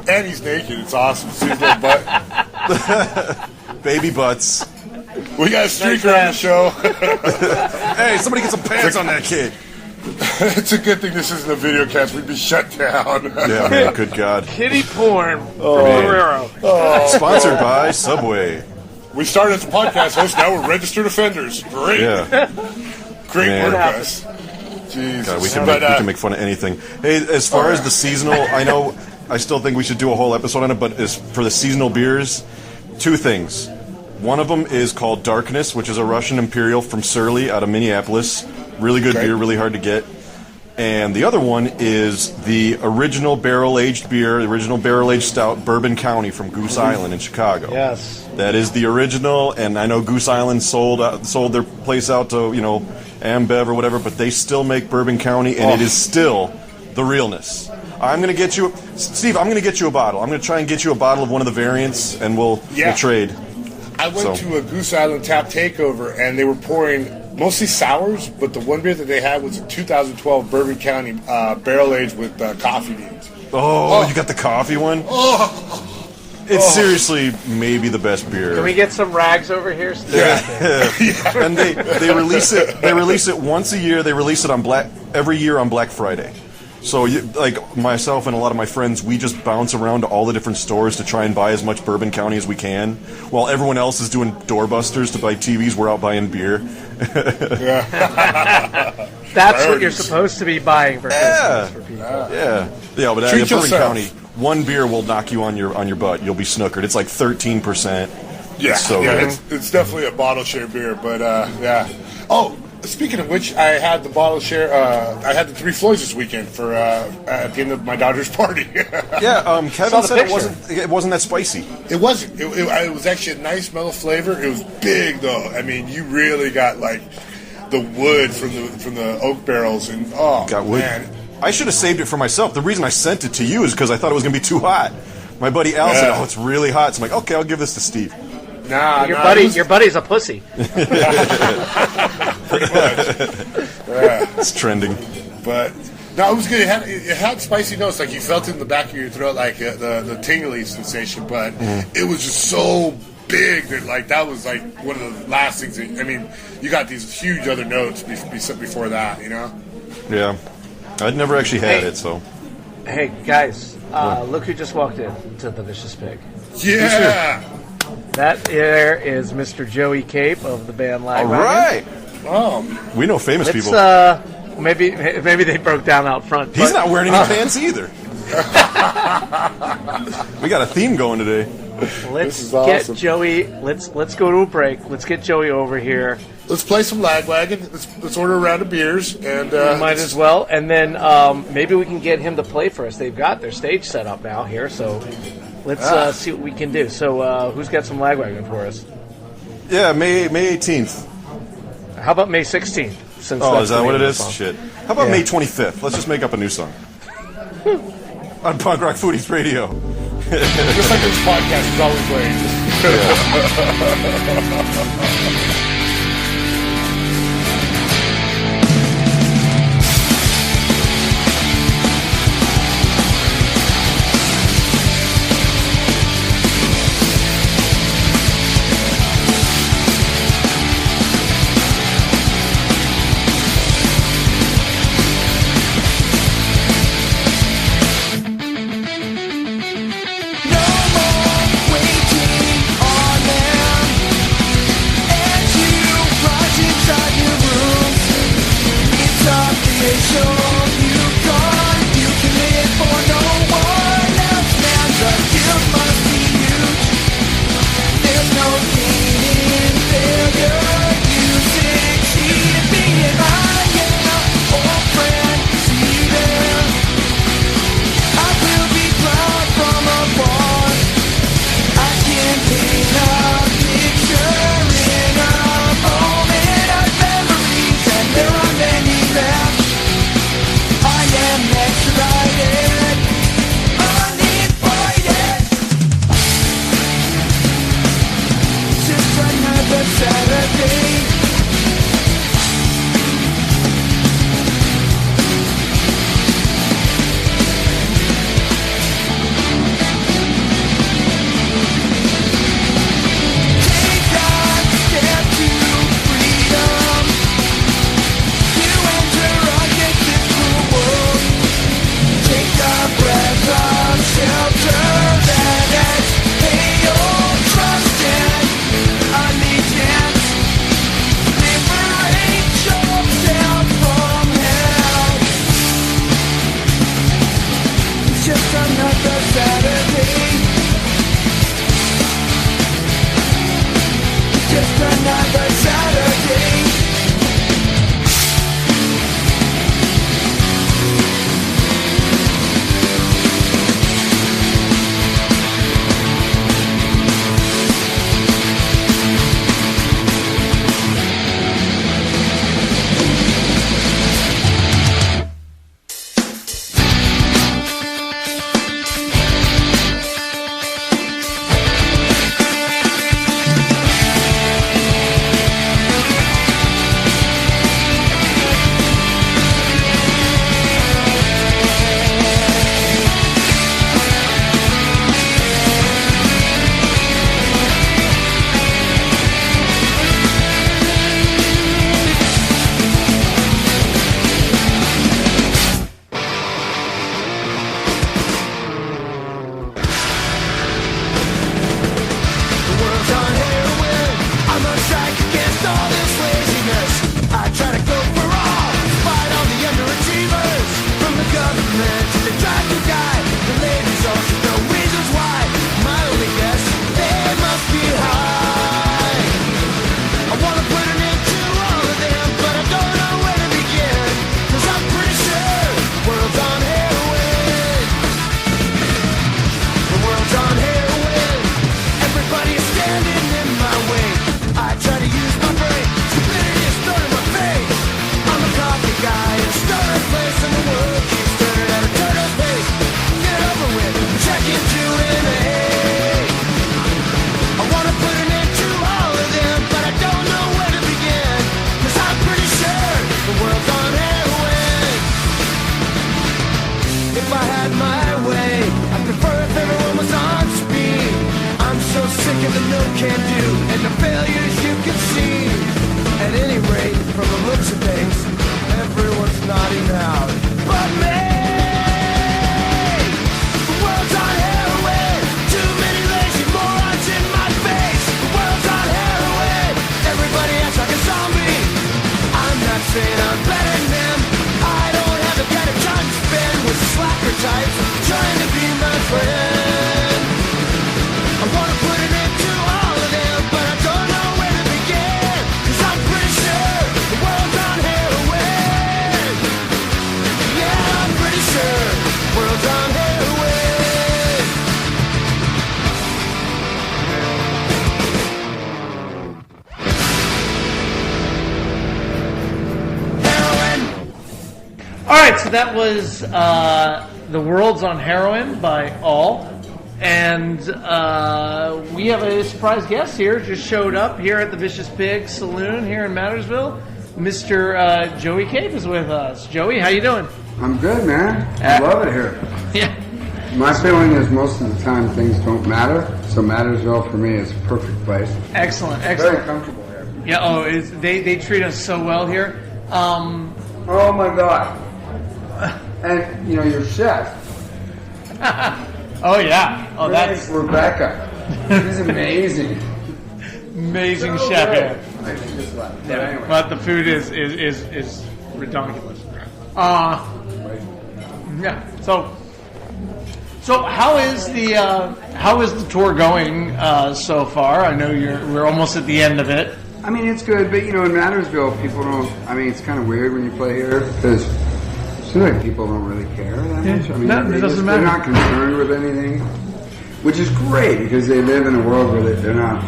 And he's naked. It's awesome. See his little butt. Baby butts. We got a streaker on the show. Hey, somebody get some pants on that kid. It's a good thing this isn't a video cast. We'd be shut down. Yeah, man, good God. Kitty porn from man. Guerrero. Sponsored by Subway. We started as a podcast host. Now we're registered offenders. Great. Yeah. Great Man. WordPress. Jesus. God, we can But, make fun of anything. Hey, as far as the seasonal, I still think we should do a whole episode on it, but as for the seasonal beers, two things. One of them is called Darkness, which is a Russian Imperial from Surly out of Minneapolis. Really good Okay. beer, really hard to get. And the other one is the original barrel-aged beer, the original barrel-aged stout, Bourbon County from Goose Island in Chicago. Yes. That is the original, and I know Goose Island sold their place out to, Ambev or whatever, but they still make Bourbon County, and it is still the realness. I'm going to get you, Steve, I'm going to get you a bottle. I'm going to try and get you a bottle of one of the variants, and we'll trade. I went to a Goose Island tap takeover, and they were pouring mostly sours, but the one beer that they had was a 2012 Bourbon County barrel-aged with coffee beans. Oh, you got the coffee one? It's seriously maybe the best beer. Can we get some rags over here? And they release it. They release it once a year. They release it every year on Black Friday. So, like myself and a lot of my friends, we just bounce around to all the different stores to try and buy as much Bourbon County as we can. While everyone else is doing doorbusters to buy TVs, we're out buying beer. That's what you're supposed to be buying for Christmas for people. Yeah, but Treat Bourbon yourself. County, one beer will knock you on your butt. You'll be snookered. It's like 13%. Yeah, It's so good. it's definitely a bottle share beer, but yeah. Oh, speaking of which, I had the bottle share. I had the Three Floyds this weekend for at the end of my daughter's party. Yeah, Saw Kevin the said picture. it wasn't that spicy. It wasn't. It was actually a nice mellow flavor. It was big though. I mean, you really got like the wood from the oak barrels, and Got wood. man. I should have saved it for myself. The reason I sent it to you is because I thought it was going to be too hot. My buddy Al said, Yeah. "Oh, it's really hot." So I'm like, "Okay, I'll give this to Steve." Nah, Your it was- buddy's a pussy. It's trending. But no, it was good. It had spicy notes, like you felt it in the back of your throat, like the tingly sensation. But it was just so big that that was like one of the last things. I mean, you got these huge other notes before that, Yeah, I'd never actually had Hey. it, so Hey, guys, look who just walked in to the Vicious Pig. Yeah. That there is Mr. Joey Cape of the band all Lagwagon. right. Oh, We know famous Let's, people. maybe they broke down out front. He's but- not wearing any pants either. We got a theme going today. Let's is get awesome. Joey. Let's go to a break. Let's get Joey over here. let's play some Lagwagon. Let's order a round of beers and Might as well, and then maybe we can get him to play for us. They've got their stage set up now here, so let's see what we can do. So, who's got some Lagwagon for us? Yeah, May 18th. How about May 16th? Since Oh, that's is the that what name it of is? the song. Shit. How about Yeah. May 25th? Let's just make up a new song. On Punk Rock Foodies Radio. just like this podcast is always late. No more waiting on them. can do and the failures you can see. At any rate, from the looks of things, everyone's nodding out. But me, the world's on heroin. Too many lazy morons in my face. The world's on heroin. Everybody acts like a zombie. I'm not saying I'm better than them. I don't have the kind of time to spend with slacker types trying to be my friend. I wanna put an end to all of them, but I don't know where to begin. 'Cause I'm pretty sure the world's on heroin. Yeah, I'm pretty sure the world's on heroin. Heroin. All right, so that was The World's on Heroin by All. And we have a surprise guest here, just showed up here at the Vicious Pig Saloon here in Mattersville. Mr. Joey Cape is with us. Joey, how you doing? I'm good, man. I love it here. Yeah. My feeling is most of the time things don't matter, so Mattersville for me is a perfect place. Excellent, Very excellent. comfortable here. Yeah, they treat us so well here. Oh my God. And, you know, your chef, Oh, yeah. Oh, that's Rebecca. She's amazing. amazing So chef good. here. I think just left. But Yeah, anyway. but the food is ridiculous. Yeah. So how is the tour going so far? I know we're almost at the end of it. I mean, it's good, but, you know, in Mattersville, people don't, I mean, it's kind of weird when you play here because it seems like people don't really care that much. I mean, No, it doesn't matter. They're not concerned with anything, which is great because they live in a world where they're not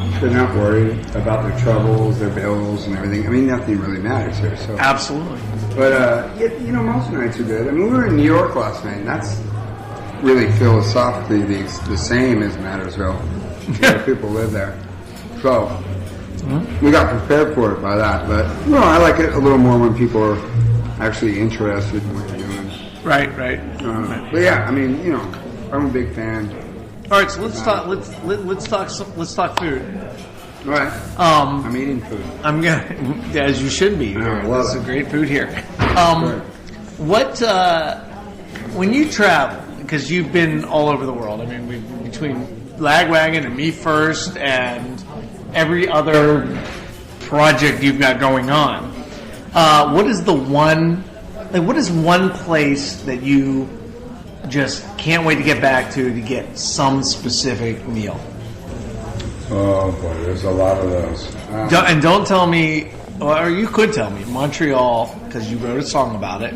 worried about their troubles, their bills, and everything. I mean, nothing really matters here. So, Absolutely. but you know, most nights are good. I mean, we were in New York last night, and that's really philosophically the same as Mattersville. A lot of people live there, so we got prepared for it by that. But no, I like it a little more when people are actually interested in what you're doing. Right. But yeah, I mean, you know, I'm a big fan. All right. So let's talk food. All right, Um, I'm eating food. I'm gonna, as you should be. I love This is it. great food here. Good. What when you travel, because you've been all over the world. I mean, between Lagwagon and Me First and every other project you've got going on. What is one place that you just can't wait to get back to get some specific meal? Oh boy, there's a lot of those. Don't tell me, or you could tell me, Montreal, because you wrote a song about it.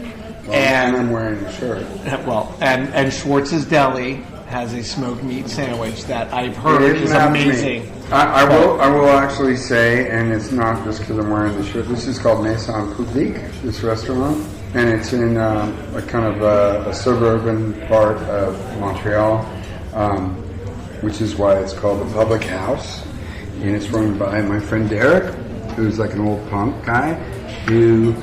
And I'm wearing a shirt. Well, and Schwartz's Deli has a smoked meat sandwich that I've heard It is isn't happening. amazing. I will actually say, and it's not just because I'm wearing the shirt. This is called Maison Publique, this restaurant, and it's in a kind of a suburban part of Montreal, which is why it's called the Public House, and it's run by my friend Derek, who's like an old punk guy who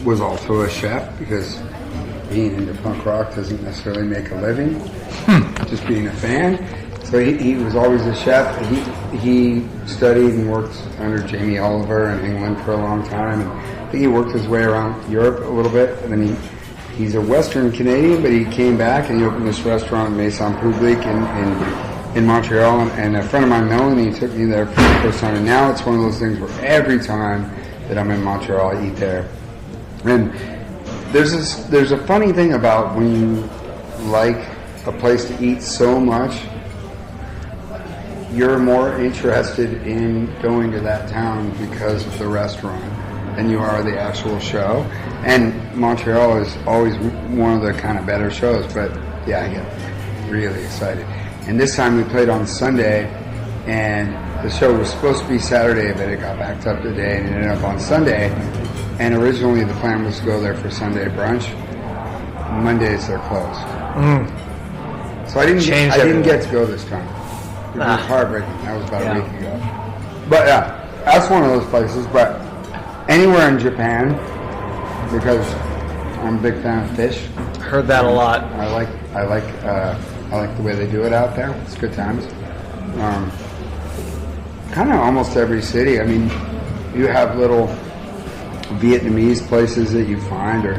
was also a chef because being into punk rock doesn't necessarily make a living, just being a fan. So he was always a chef. He studied and worked under Jamie Oliver in England for a long time, and I think he worked his way around Europe a little bit. And then he's a Western Canadian, but he came back and he opened this restaurant, Maison Publique, in Montreal. And a friend of mine, Melanie, took me there for the first time. And now it's one of those things where every time that I'm in Montreal, I eat there. And there's a funny thing about when you like a place to eat so much, you're more interested in going to that town because of the restaurant than you are the actual show. And Montreal is always one of the kind of better shows, but yeah, I get really excited. And this time we played on Sunday, and the show was supposed to be Saturday, but it got backed up today and it ended up on Sunday. And originally the plan was to go there for Sunday brunch. Mondays they're closed. So I didn't get to go this time. It was heartbreaking. That was about a week ago. But yeah, that's one of those places. But anywhere in Japan, because I'm a big fan of fish. Heard that a lot. I like the way they do it out there. It's good times. Kind of almost every city. I mean, you have little Vietnamese places that you find, or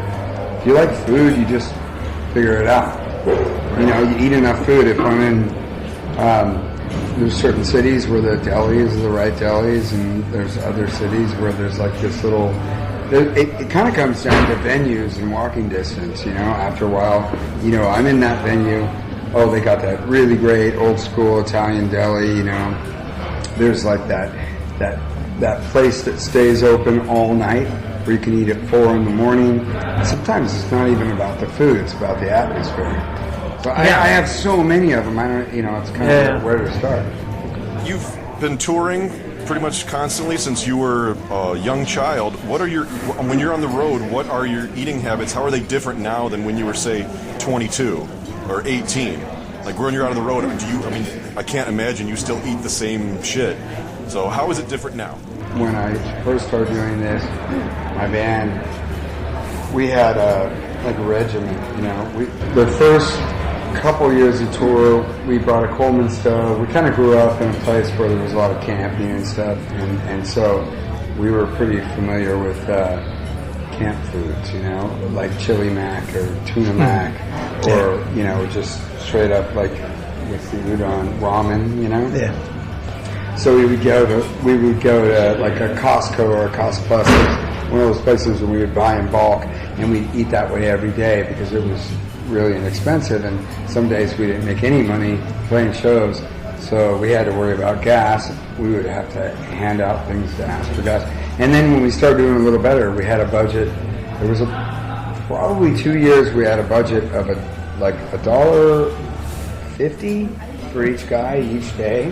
if you like food, you just figure it out. You know, you eat enough food. If I'm in, there's certain cities where the delis are the right delis, and there's other cities where there's like this little. It kind of comes down to venues and walking distance. You know, after a while, you know, I'm in that venue. Oh, they got that really great old school Italian deli. You know, there's like that place that stays open all night, where you can eat at 4 a.m. Sometimes it's not even about the food; it's about the atmosphere. So I have so many of them. I don't, you know, it's kind of where to start. You've been touring pretty much constantly since you were a young child. When you're on the road, what are your eating habits? How are they different now than when you were, say, 22 or 18? Like when you're out on the road, I can't imagine you still eat the same shit. So how is it different now? When I first started doing this, my band, we had a regiment, you know. The first couple years of tour, we brought a Coleman stove. We kind of grew up in a place where there was a lot of camping and stuff, and so we were pretty familiar with camp foods, you know, like chili mac or tuna mac, or, you know, just straight up like with the udon ramen, you know. Yeah. So we would go to like a Costco or a Cost Plus, one of those places where we would buy in bulk, and we'd eat that way every day because it was really inexpensive, and some days we didn't make any money playing shows, so we had to worry about gas. We would have to hand out things to ask for gas. And then when we started doing a little better, we had a budget. There was probably 2 years we had a budget of $1.50 for each guy each day,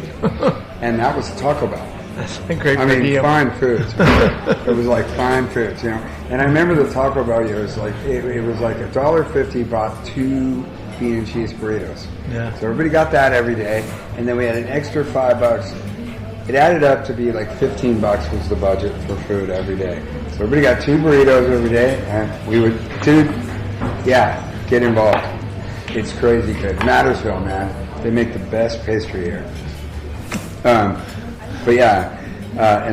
and that was Taco Bell. That's a great I mean, deal. fine foods. It was like fine foods, you know. And I remember the Taco Bell years, like it was like $1.50 bought 2 bean and cheese burritos. Yeah. So everybody got that every day, and then we had an extra $5. It added up to be like $15 was the budget for food every day. So everybody got 2 burritos every day, and we would, get involved. It's crazy good. Mattersville, man, they make the best pastry here. And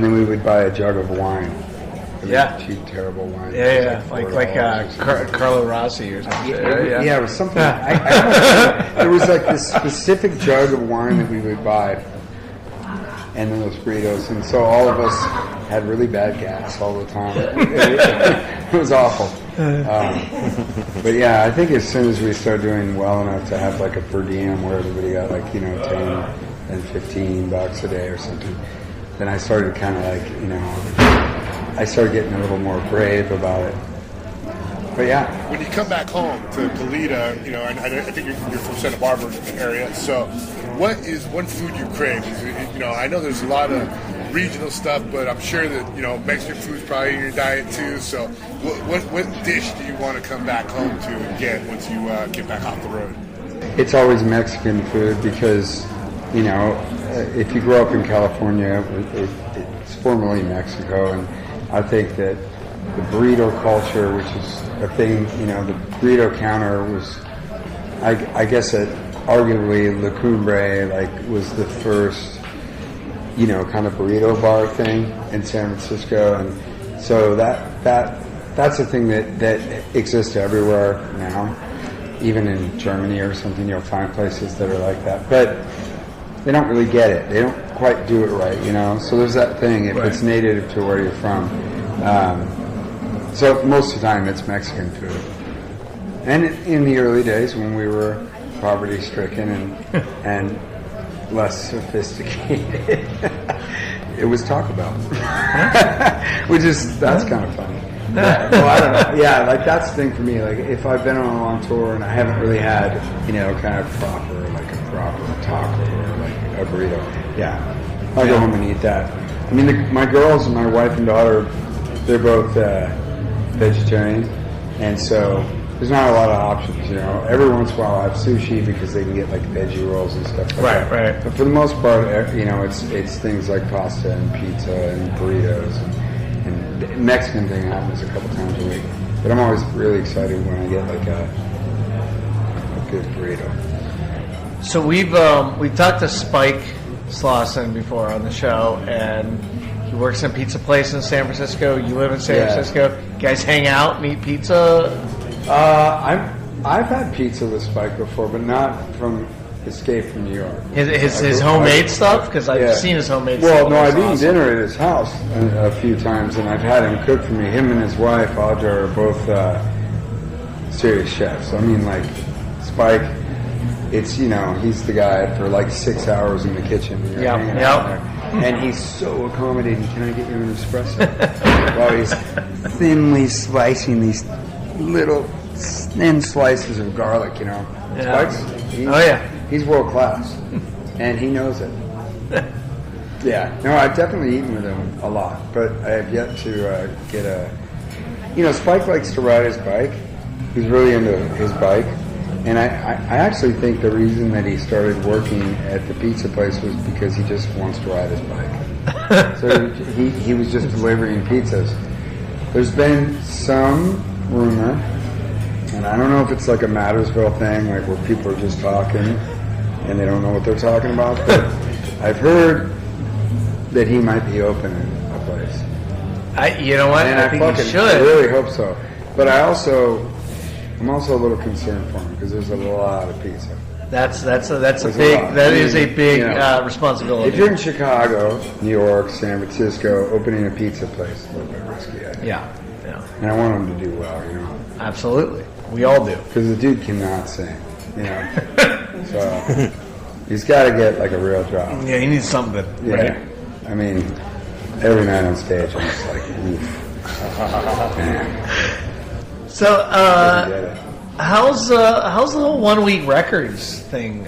then we would buy a jug of wine. Cheap, terrible wine. Like Carlo Rossi or something. Yeah, it was something. There was like this specific jug of wine that we would buy, and then those burritos, and so all of us had really bad gas all the time. It was awful. But yeah, I think as soon as we started doing well enough to have like a per diem where everybody got like, you know, 10 and $15 a day or something, then I started kind of like, you know, I started getting a little more brave about it. But yeah. When you come back home to Toledo, you know, and I think you're from Santa Barbara area, so what is one food you crave? Is it, you know, I know there's a lot of regional stuff, but I'm sure that, you know, Mexican food's probably in your diet too, so what dish do you want to come back home to again once you get back off the road? It's always Mexican food because, you know, if you grow up in California, it's formerly Mexico, and I think that the burrito culture, which is a thing, you know, the burrito counter was, I guess that arguably La Cumbre, like, was the first, you know, kind of burrito bar thing in San Francisco, and so that's a thing that exists everywhere now. Even in Germany or something, you'll find places that are like that, but they don't really get it. They don't quite do it right, you know. So there's that thing if it's native to where you're from. So most of the time it's Mexican food. And in the early days when we were poverty-stricken and less sophisticated, it was Taco Bell. That's kind of funny. Well, I don't know. Yeah, like that's the thing for me. Like if I've been on a long tour and I haven't really had, you know, kind of proper taco or like a burrito, I'll go home and eat that. I mean, my girls and my wife and daughter, they're both vegetarian, and so there's not a lot of options, you know. Every once in a while I have sushi because they can get like veggie rolls and stuff like that. Right. But for the most part, you know, it's things like pasta and pizza and burritos, and the Mexican thing happens a couple times a week. But I'm always really excited when I get like a good burrito. So we've talked to Spike Slauson before on the show, and he works in a pizza place in San Francisco. You live in San Francisco. You guys hang out and eat pizza? I've had pizza with Spike before, but not from Escape from New York. His homemade stuff? Because I've seen his homemade stuff. Well, no, I've eaten dinner at his house a few times, and I've had him cook for me. Him and his wife, Audra, are both serious chefs. I mean, like, Spike, it's, he's the guy for like 6 hours in the kitchen. And he's so accommodating. Can I get you an espresso? While he's thinly slicing these little thin slices of garlic, Spike's, he's world class, and he knows it. No, I've definitely eaten with him a lot, but I have yet to get a. Spike likes to ride his bike. He's really into his bike, and I actually think the reason that he started working at the pizza place was because he just wants to ride his bike. So he was just delivering pizzas. There's been some rumor, and I don't know if it's like a Mattersville thing, like where people are just talking and they don't know what they're talking about, but I've heard that he might be opening a place. You know what? And I think he should. I really hope so. But I'm also a little concerned for him because there's a lot of pizza. That's a big responsibility. If you're in Chicago, New York, San Francisco, opening a pizza place is a little bit risky. I think. Yeah. And I want him to do well, Absolutely. We all do. Because the dude cannot sing, So he's got to get like a real job. Yeah, he needs something. Yeah. Right? I mean, every night on stage, I'm just like, oof. Man. So, how's the whole 1 week records thing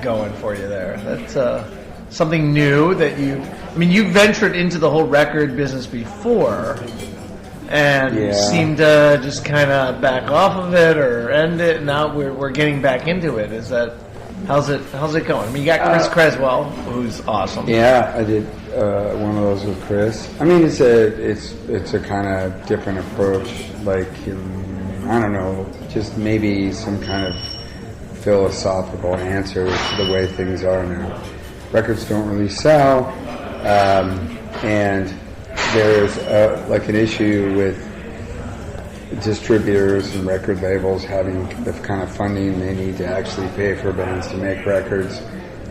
going for you there? That's something new that you ventured into the whole record business before, and seemed to just kind of back off of it or end it. Now we're getting back into it. How's it going? I mean, you got Chris Creswell, who's awesome. Yeah, I did one of those with Chris. I mean, it's a kind of different approach. Like, I don't know, just maybe some kind of philosophical answer to the way things are now. Records don't really sell, and there's like an issue with distributors and record labels having the kind of funding they need to actually pay for bands to make records,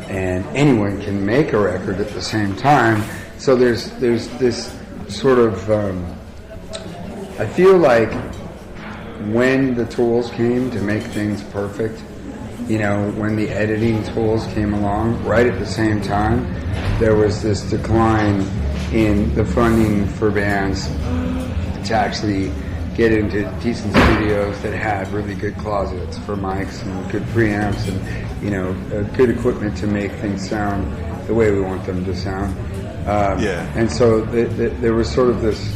and anyone can make a record at the same time. So there's this sort of I feel like when the tools came to make things perfect, when the editing tools came along, right at the same time, there was this decline in the funding for bands to actually get into decent studios that had really good closets for mics and good preamps and good equipment to make things sound the way we want them to sound. And so there was sort of this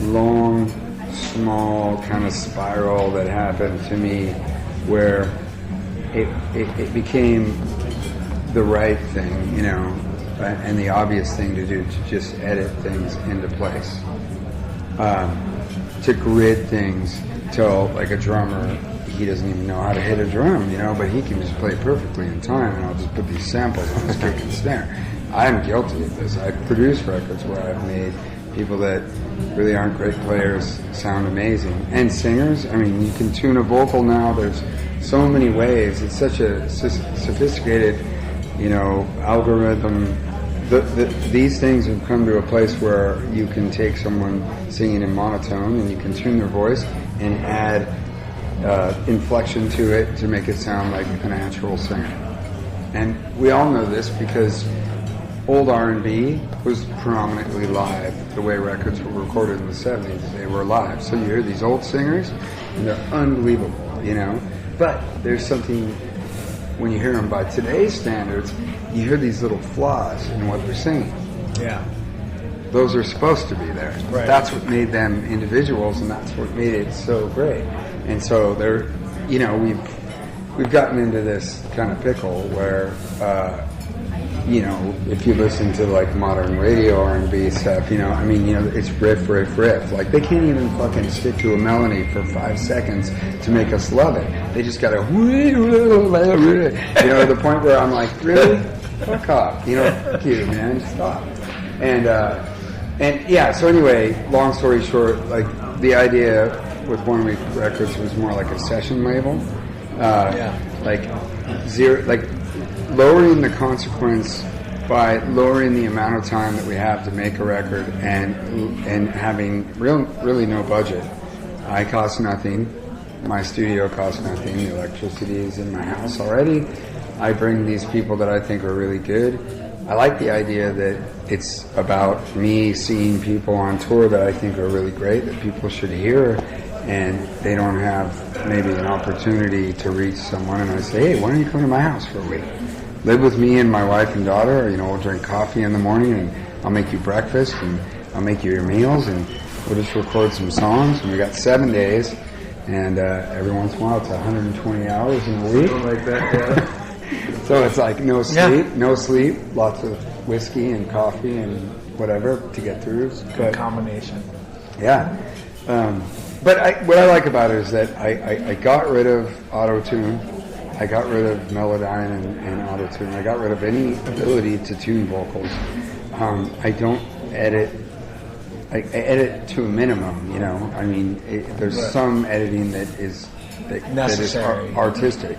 long, small kind of spiral that happened to me where it became the right thing, and the obvious thing to do to just edit things into place. To grid things till, like, a drummer, he doesn't even know how to hit a drum, but he can just play perfectly in time, and I'll just put these samples on his kick and snare. I'm guilty of this. I've produced records where I've made people that really aren't great players sound amazing. And singers, I mean, you can tune a vocal now. There's so many ways. It's such a sophisticated, algorithm. These things have come to a place where you can take someone singing in monotone and you can tune their voice and add inflection to it to make it sound like a natural singer. And we all know this because old R&B was predominantly live. The way records were recorded in the 70s, they were live. So you hear these old singers and they're unbelievable, But there's something, when you hear them by today's standards, you hear these little flaws in what they're singing. Yeah. Those are supposed to be there. Right. That's what made them individuals, and that's what made it so great. And so they're, we've gotten into this kind of pickle where, if you listen to like modern radio R&B stuff, it's riff. Like, they can't even fucking stick to a melody for 5 seconds to make us love it. They just gotta, to the point where I'm like, really? fuck off. Fuck you, man. Stop. And yeah, so anyway, long story short, like, the idea with 1 Week Records was more like a session label. Like, lowering the consequence by lowering the amount of time that we have to make a record and having really no budget. I cost nothing. My studio costs nothing. The electricity is in my house already. I bring these people that I think are really good. I like the idea that it's about me seeing people on tour that I think are really great, that people should hear, and they don't have maybe an opportunity to reach someone, and I say, hey, why don't you come to my house for a week? Live with me and my wife and daughter, we'll drink coffee in the morning, and I'll make you breakfast, and I'll make you your meals, and we'll just record some songs. And we got 7 days, and every once in a while it's 120 hours in a week. Like that, yeah. So it's like no sleep, lots of whiskey and coffee and whatever to get through. Good combination. Yeah. But what I like about it is that I got rid of auto-tune. I got rid of Melodyne and auto-tune. I got rid of any ability to tune vocals. I don't edit. I edit to a minimum, I mean, there's some editing that is artistic,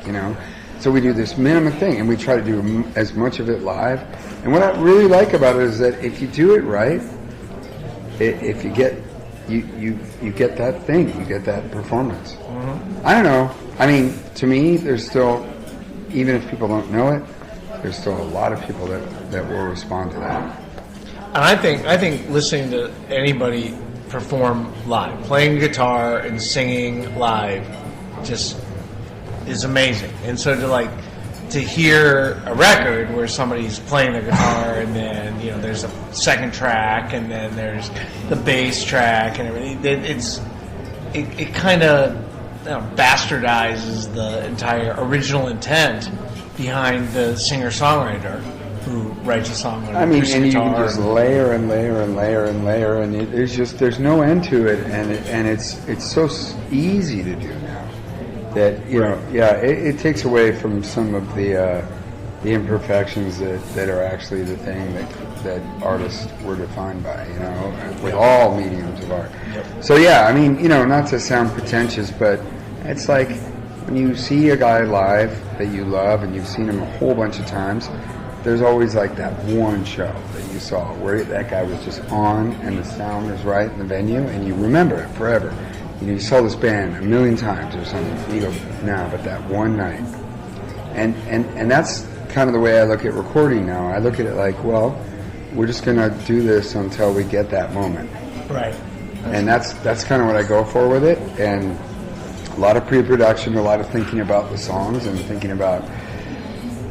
So we do this minimum thing, and we try to do as much of it live. And what I really like about it is that if you do it right, if you get you get that thing, you get that performance. Mm-hmm. I don't know. I mean, to me, there's still, even if people don't know it, there's still a lot of people that will respond to that. And I think listening to anybody perform live, playing guitar and singing live, just is amazing. And so to hear a record where somebody's playing the guitar and then there's a second track and then there's the bass track and everything, it kind of bastardizes the entire original intent behind the singer-songwriter who writes a song on and you can just layer and layer and layer and layer, and there's no end to it, and it's so easy to do now that it takes away from some of the imperfections that are actually the thing that artists were defined by, with all mediums of art. Yep. So I mean, not to sound pretentious, but it's like when you see a guy live that you love and you've seen him a whole bunch of times, there's always like that one show that you saw where that guy was just on and the sound was right in the venue, and you remember it forever. You saw this band 1 million times or something. You go, nah, but that one night. And that's kind of the way I look at recording now. I look at it like, well, we're just going to do this until we get that moment. Right. And that's kind of what I go for with it. And a lot of pre-production, a lot of thinking about the songs and thinking about,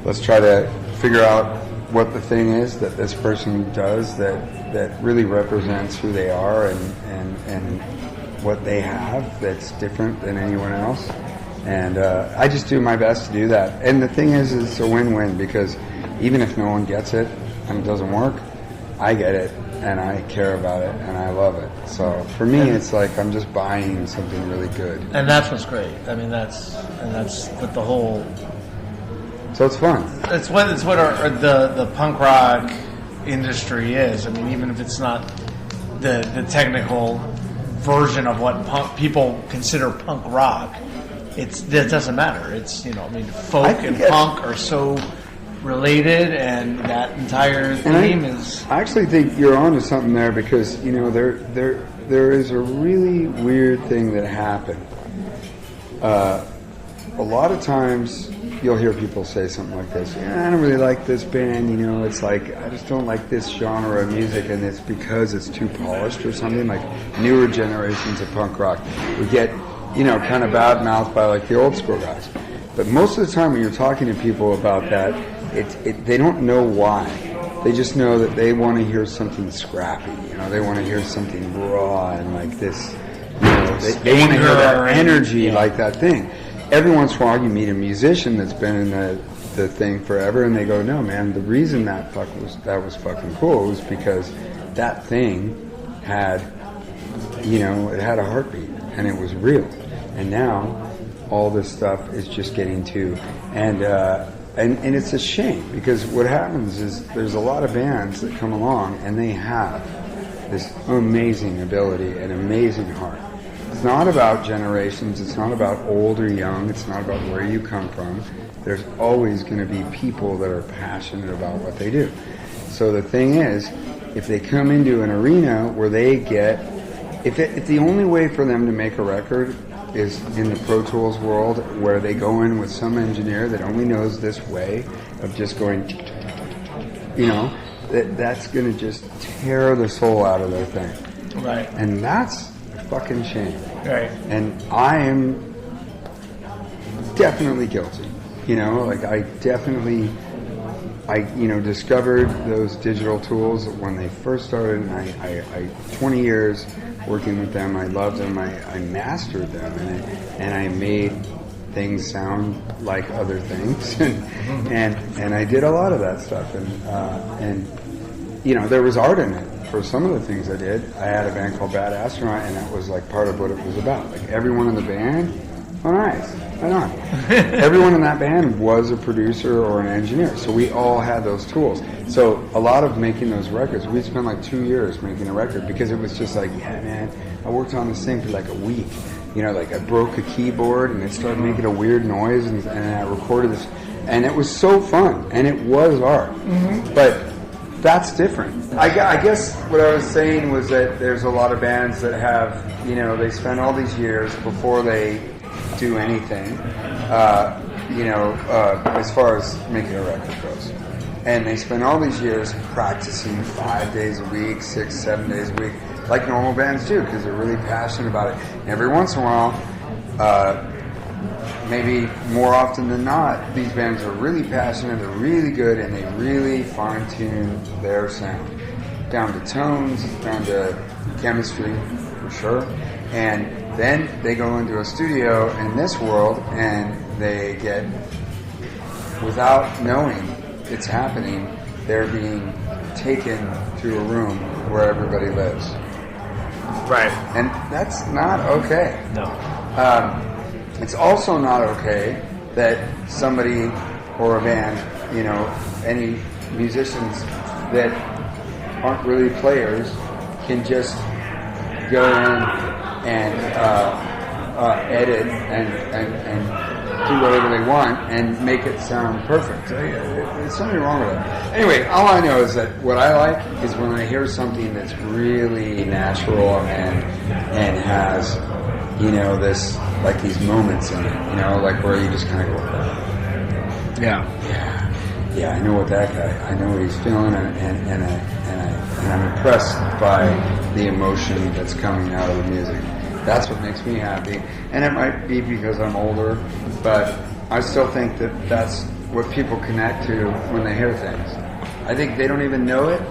let's try to figure out what the thing is that this person does that really represents who they are and what they have that's different than anyone else. And I just do my best to do that. And the thing is, it's a win-win, because even if no one gets it and it doesn't work, I get it and I care about it and I love it. So for me, it's like I'm just buying something really good. And that's what's great. I mean, that's what the whole. So it's fun. It's what the punk rock industry is. I mean, even if it's not the technical version of what people consider punk rock, it doesn't matter. It's folk and punk are so related, and that entire theme is. I actually think you're onto something there, because there is a really weird thing that happened. A lot of times you'll hear people say something like this: I don't really like this band, it's like, I just don't like this genre of music, and it's because it's too polished or something. Like newer generations of punk rock would get, kind of bad mouthed by like the old school guys. But most of the time when you're talking to people about that, they don't know why. They just know that they want to hear something scrappy, they want to hear something raw and like this, they want to hear that energy, like that thing. Every once in a while you meet a musician that's been in the thing forever, and they go, no man, the reason that was fucking cool was because that thing had, it had a heartbeat and it was real. And now all this stuff is just getting to, and And it's a shame because what happens is there's a lot of bands that come along and they have this amazing ability and amazing heart. It's not about generations, it's not about old or young, it's not about where you come from. There's always going to be people that are passionate about what they do. So the thing is, if they come into an arena where they get, if the only way for them to make a record is in the Pro Tools world where they go in with some engineer that only knows this way of just going, you know, that's going to just tear the soul out of their thing. Right. And that's a fucking shame. Right. And I am definitely guilty. You know, like I discovered those digital tools when they first started, and I 20 years working with them, I loved them, I mastered them, and I made things sound like other things, and I did a lot of that stuff, and you know, there was art in it. For some of the things I did, I had a band called Bad Astronaut, and that was like part of what it was about. Like everyone in the band, oh nice, right on. Everyone in that band was a producer or an engineer, so we all had those tools. So a lot of making those records, we spent like 2 years making a record because it was just like, yeah man, I worked on this thing for like a week. You know, like I broke a keyboard and it started making a weird noise, and I recorded this, and it was so fun, and it was art. But that's different. I guess what I was saying was that there's a lot of bands that have, you know, they spend all these years before they do anything, as far as making a record goes. And they spend all these years practicing 5 days a week, 6, 7 days a week, like normal bands do, because they're really passionate about it. And every once in a while, maybe more often than not, these bands are really passionate, they're really good, and they really fine-tune their sound. Down to tones, down to chemistry, for sure. And then they go into a studio in this world, and they get, without knowing it's happening, they're being taken to a room where everybody lives. Right. And that's not okay. No. It's also not okay that somebody or a band, you know, any musicians that aren't really players can just go in and edit and do whatever they want and make it sound perfect. There's something wrong with that. Anyway, all I know is that what I like is when I hear something that's really natural and has, you know, this, like these moments in it, you know, like where you just kind of go, yeah, I know what that guy, I know what he's feeling, and I'm impressed by the emotion that's coming out of the music. That's what makes me happy. And it might be because I'm older, but I still think that that's what people connect to when they hear things. I think they don't even know it.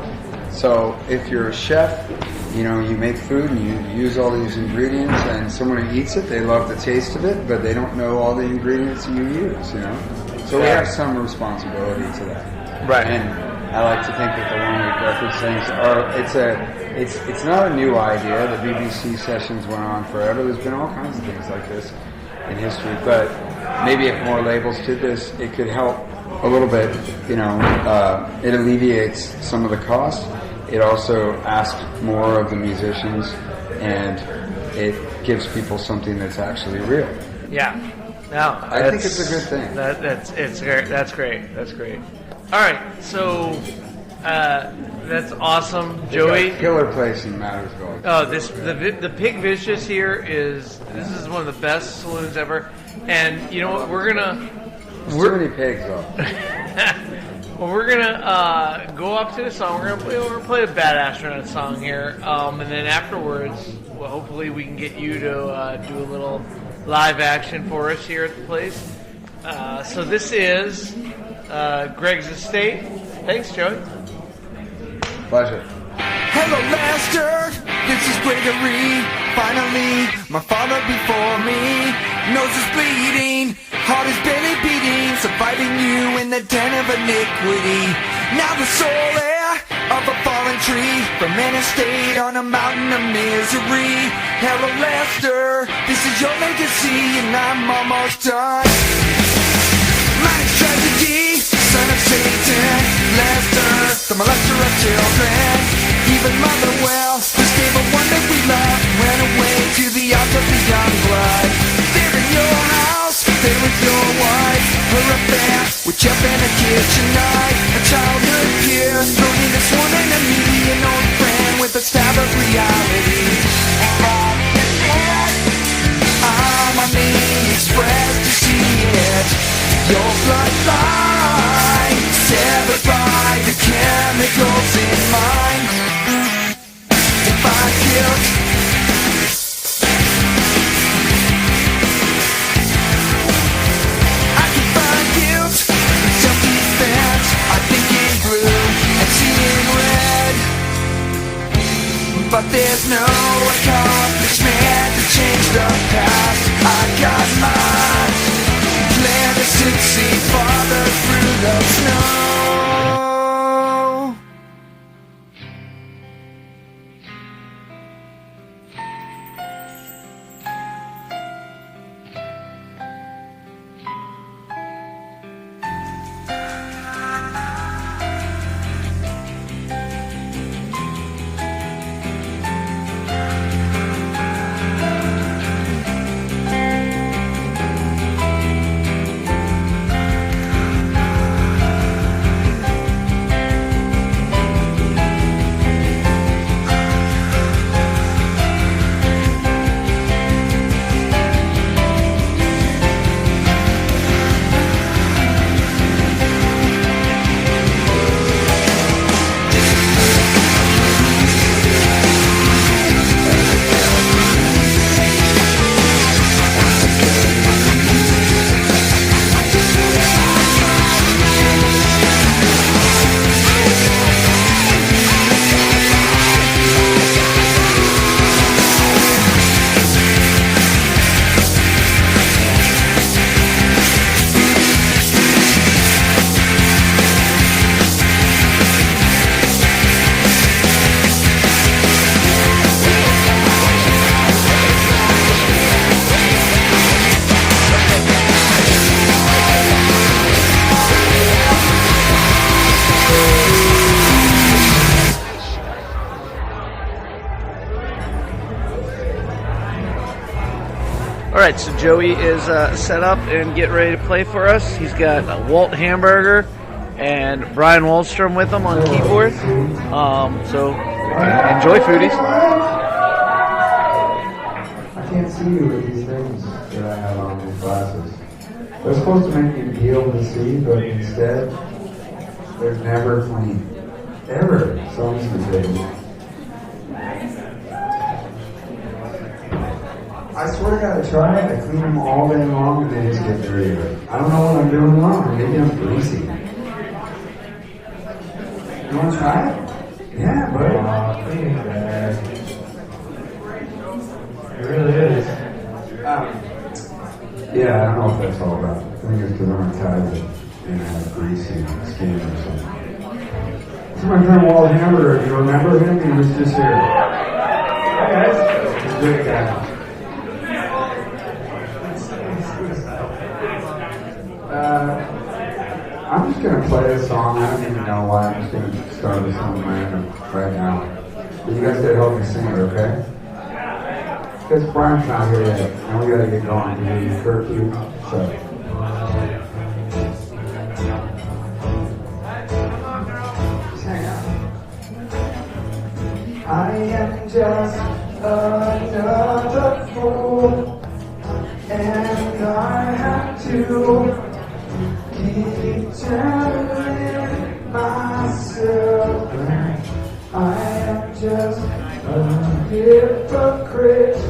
So if you're a chef, you know, you make food and you use all these ingredients, and someone who eats it, they love the taste of it, but they don't know all the ingredients that you use, you know? So we have some responsibility to that. Right. And I like to think that the One Week Records things are, it's not a new idea. The BBC sessions went on forever. There's been all kinds of things like this in history, but maybe if more labels did this, it could help a little bit, you know. It alleviates some of the cost. It also asks more of the musicians, and it gives people something that's actually real. Yeah. No, I think it's a good thing. That's great. That's great. All right, so that's awesome, Joey. Killer place in Mattersville. Oh, the Pig Vicious here is one of the best saloons ever, and you know what? There's too many pigs though. Well, we're gonna go up to the song. We're gonna play a Bad Astronaut song here, and then afterwards, well, hopefully we can get you to do a little live action for us here at the place. So this is Greg's Estate. Thanks, Joey. Pleasure. Hello, Lester. This is Gregory. Finally, my father before me. Nose is bleeding, heart is barely beating, surviving you in the den of iniquity. Now the sole heir of a fallen tree, from an estate on a mountain of misery. Hello, Lester. This is your legacy, and I'm almost done. Mine's tragedy. the molester of children. Even Mother Well, just gave a one that we loved, went away to the arms of the young blood. There in your house, there with your wife, her affair with Jeff and a kitchen knife. A childhood peer, thrown in this one enemy, an old friend with a stab of reality. I'm on the express to see it. Your bloodline severed by the chemicals in mine. If I guilt, I can find guilt in self-defense. I think in blue and seeing red, but there's no accomplishment to change the past. I got mine. Plan to succeed farther through the snow. All right, so Joey is set up and getting ready to play for us. He's got Walt Hamburger and Brian Wallstrom with him on keyboard. So enjoy, foodies. I can't see you with these things that I have on these glasses. They're supposed to make you be able to see, but instead, they're never clean. Ever. So I'm just going to say, I swear to God, I try. I clean them all day long and they just get dirty. I don't know what I'm doing wrong. Maybe I'm greasy. You want to try it? Yeah, buddy. Cleaning bad. It really is. Yeah, I don't know what that's all about. I think it's because I'm Italian and I have greasy skin or something. This is my friend Walt Hamburger. Do you remember him? He was just here. Hi guys. He's a great guy. I'm just going to play a song. I don't even know why. I'm just going to start with something random right now. But you guys got to help me sing it, okay? Because Brian's not here yet, and we got to get going. We need curfew, so. Just hang out. I am just another fool, and I have to keep telling myself that I am just a hypocrite,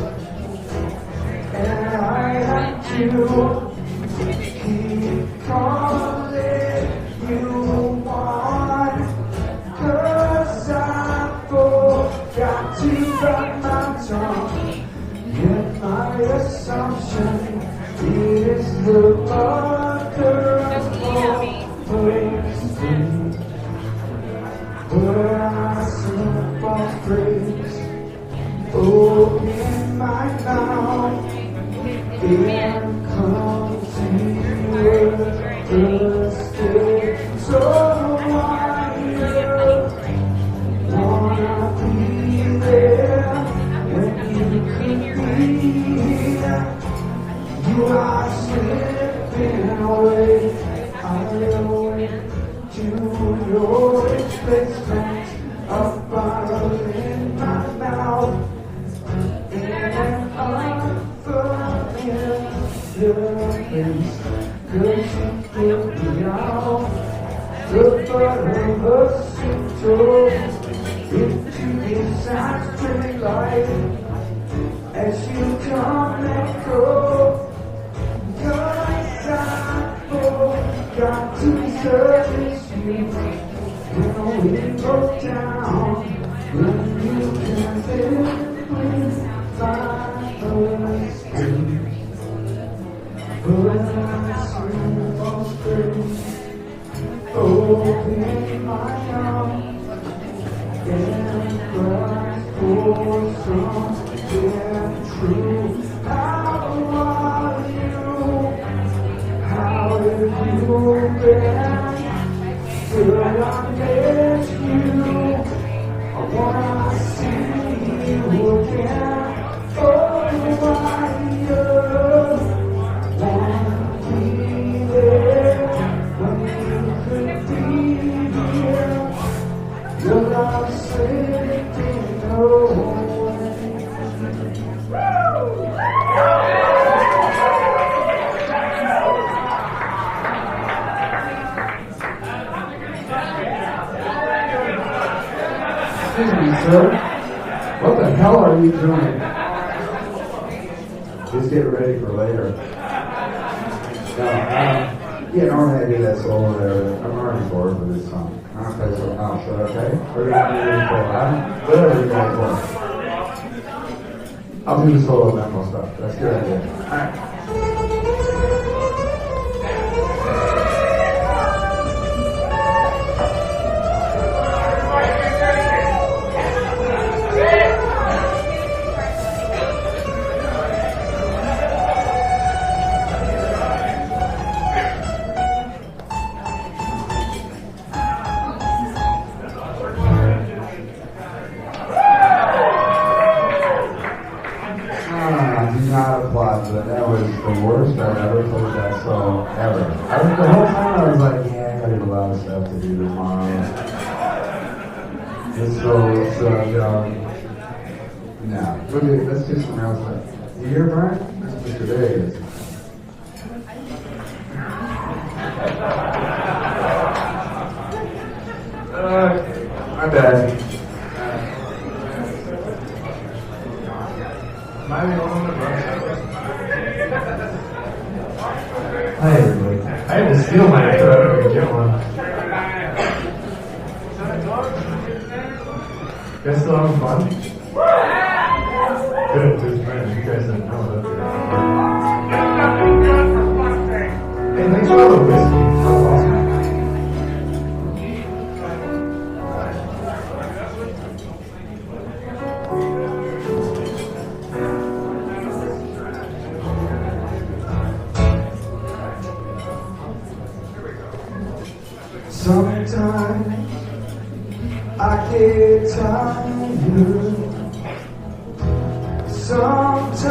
and I have to keep calling you on, 'cause I forgot to bite my tongue. Yet my assumption is the mother of all praise. But I slip off praise. Open my mouth in continuous state. So I your replacement, a bottle in my mouth, in an unfamiliar place. Could you put me out the bottom of Cinto into this ice light as you come and go? 'Cause I forgot to service you when we go down, when you can simply find us through. But I swim on space, open my arms and cry for something true. How are you? How have you been? Till I met you, I wanna see you again. Oh, my love, wanna be there when you could be here. Your love saved me away. Excuse me, sir. What the hell are you doing? Just get ready for later. No, yeah, normally I do that solo there. I'm already bored with this song. I'm gonna play something else, so okay? We're gonna do this solo. Whatever you guys want. I'll do the solo demo stuff. That's a good idea. Alright. That was the worst I've ever played that song ever. The whole time I was like, yeah, I got a lot of stuff to do tomorrow. This nah. Let's do some real stuff. You hear, Brian? That's Mr. Davis. My bad. Am I the only one that runs? Hi everybody. I had to steal my intro. I don't even get one. You guys still having fun? Good, just friends. You guys didn't know that. Hey, thanks for all the whiskey. That's awesome. Sometimes I get tired. Sometimes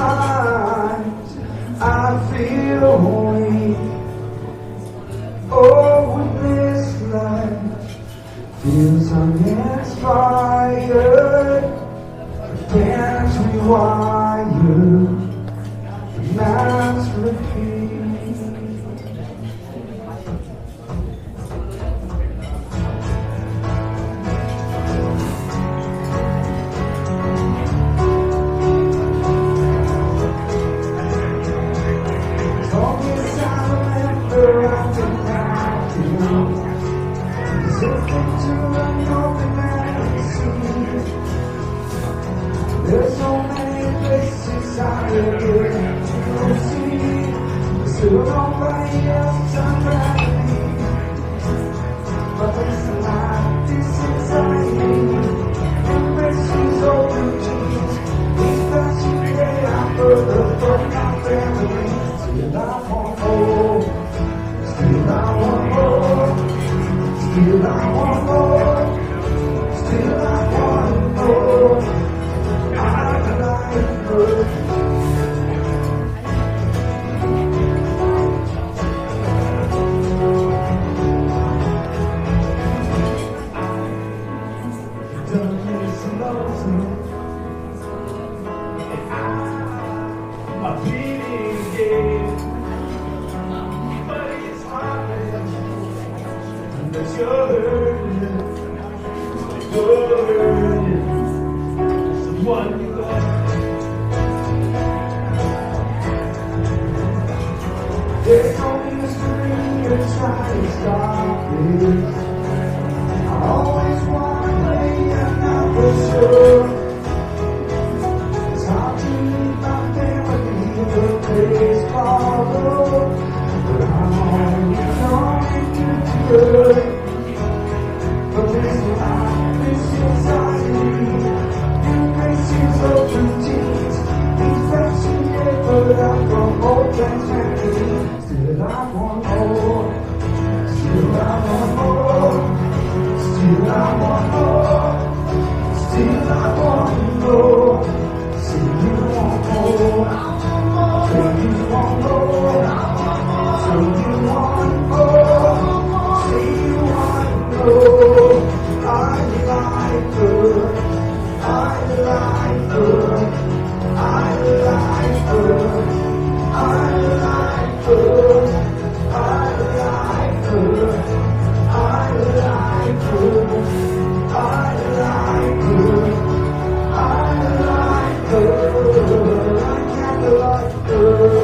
I feel weak. Oh, when this life feels uninspired, can't rewire the mass repeat. There's so many places I could go to see. Still nobody else I'm ready. But there's a lot this inside me. It makes me so routine. If that's you get out further from my family. Still I want more. Still I want more. Still I want more. Still I want more. There's only mystery to try to stop this. I always want to play and not for sure. It's hard to leave my family in the place follow. But I'm only coming to good. But this life, this society, new races of routines. These friends who never out from old friends. Still I want more, still I want more, still I want more, still I want more. Still you want more, still you want more, still you want more, still you want more. I like her, I like her, I like her. I like her, I like her, I like her, I like her, I like her, I can't like her.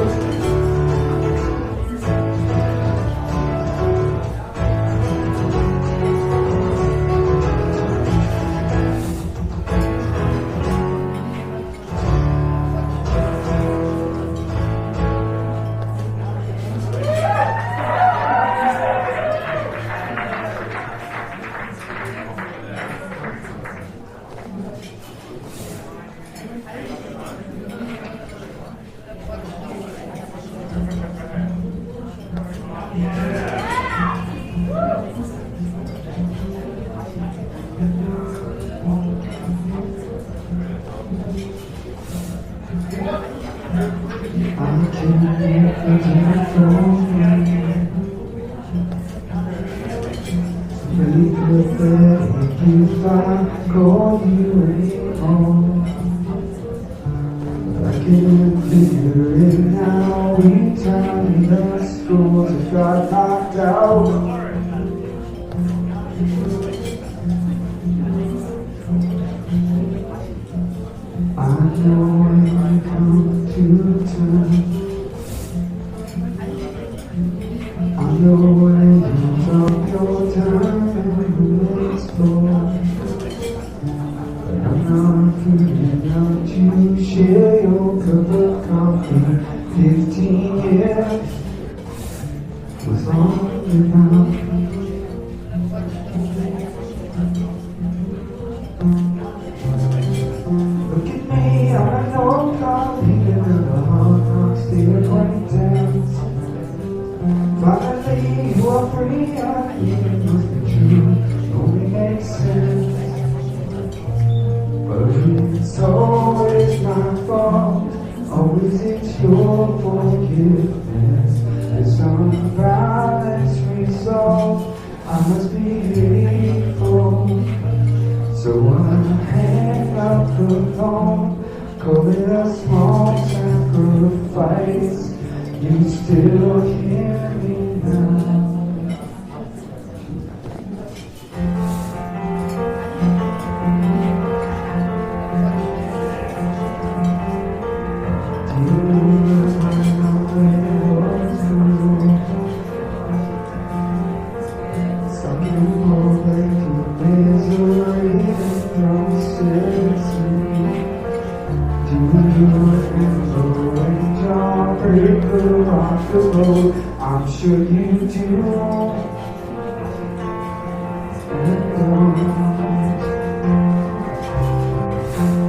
I'm sure you do.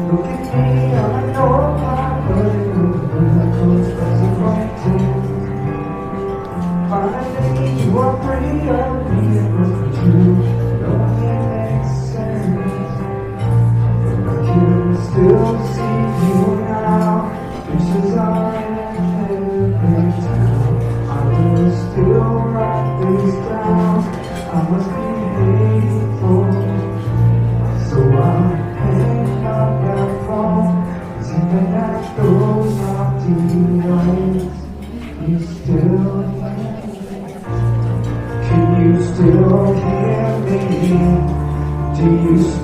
Look at me, I know my miracles as a writing. Finally, you are pretty ugly, but true. Don't it make sense? But I can still see you now. Wishes I every time. I will still write this down. I must be hateful.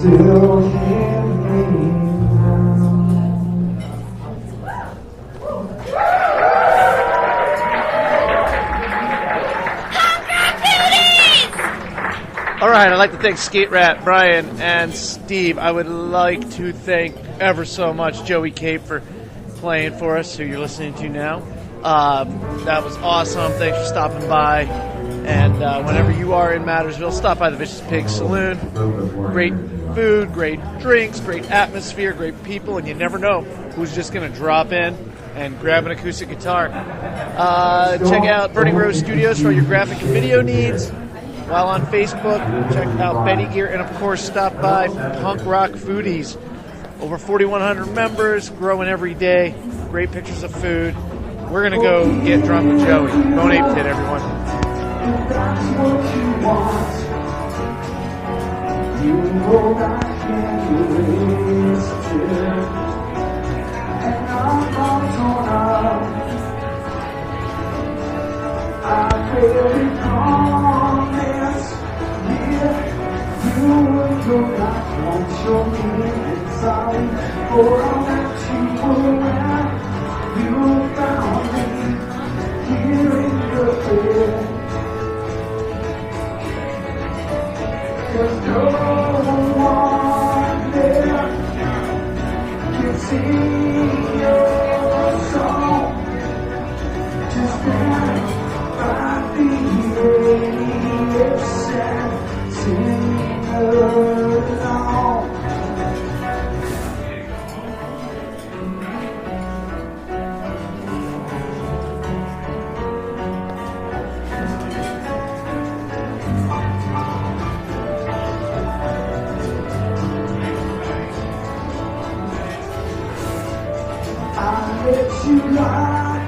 still hear me now. All right, I'd like to thank Skate Rat, Brian, and Steve. I would like to thank ever so much Joey Cape for playing for us, who you're listening to now. That was awesome. Thanks for stopping by. And whenever you are in Mattersville, stop by the Vicious Pig Saloon. Great food, great drinks, great atmosphere, great people, and you never know who's just going to drop in and grab an acoustic guitar. Check out Burning Rose Studios for all your graphic and video needs. While on Facebook, check out Betty Gear, and of course, stop by Punk Rock Foodies. Over 4,100 members, growing every day. Great pictures of food. We're going to go get drunk with Joey. Bone Ape Pit, everyone. That's what you want. You know I can't resist it. And I'm not torn up. I really promise. Yeah, you know I won't show me inside. For I'll let you around. You found me here in your bed. There's no one there can sing your song. Just stand by the edge and sing along. I let you lie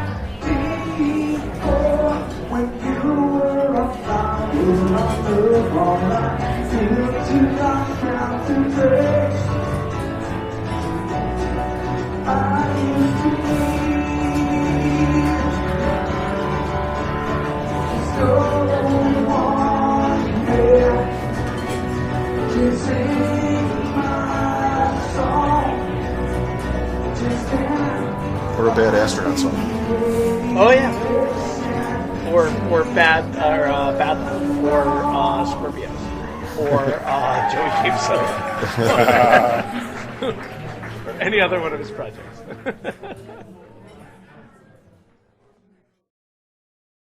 before when you were a flower under all night. Till you knocked down today. I used to need so one there to sing my song. Just stand. Or a bad astronaut song. Oh, yeah. Or bad, or Scorpions. Or Joey Cape Soda. Or any other one of his projects.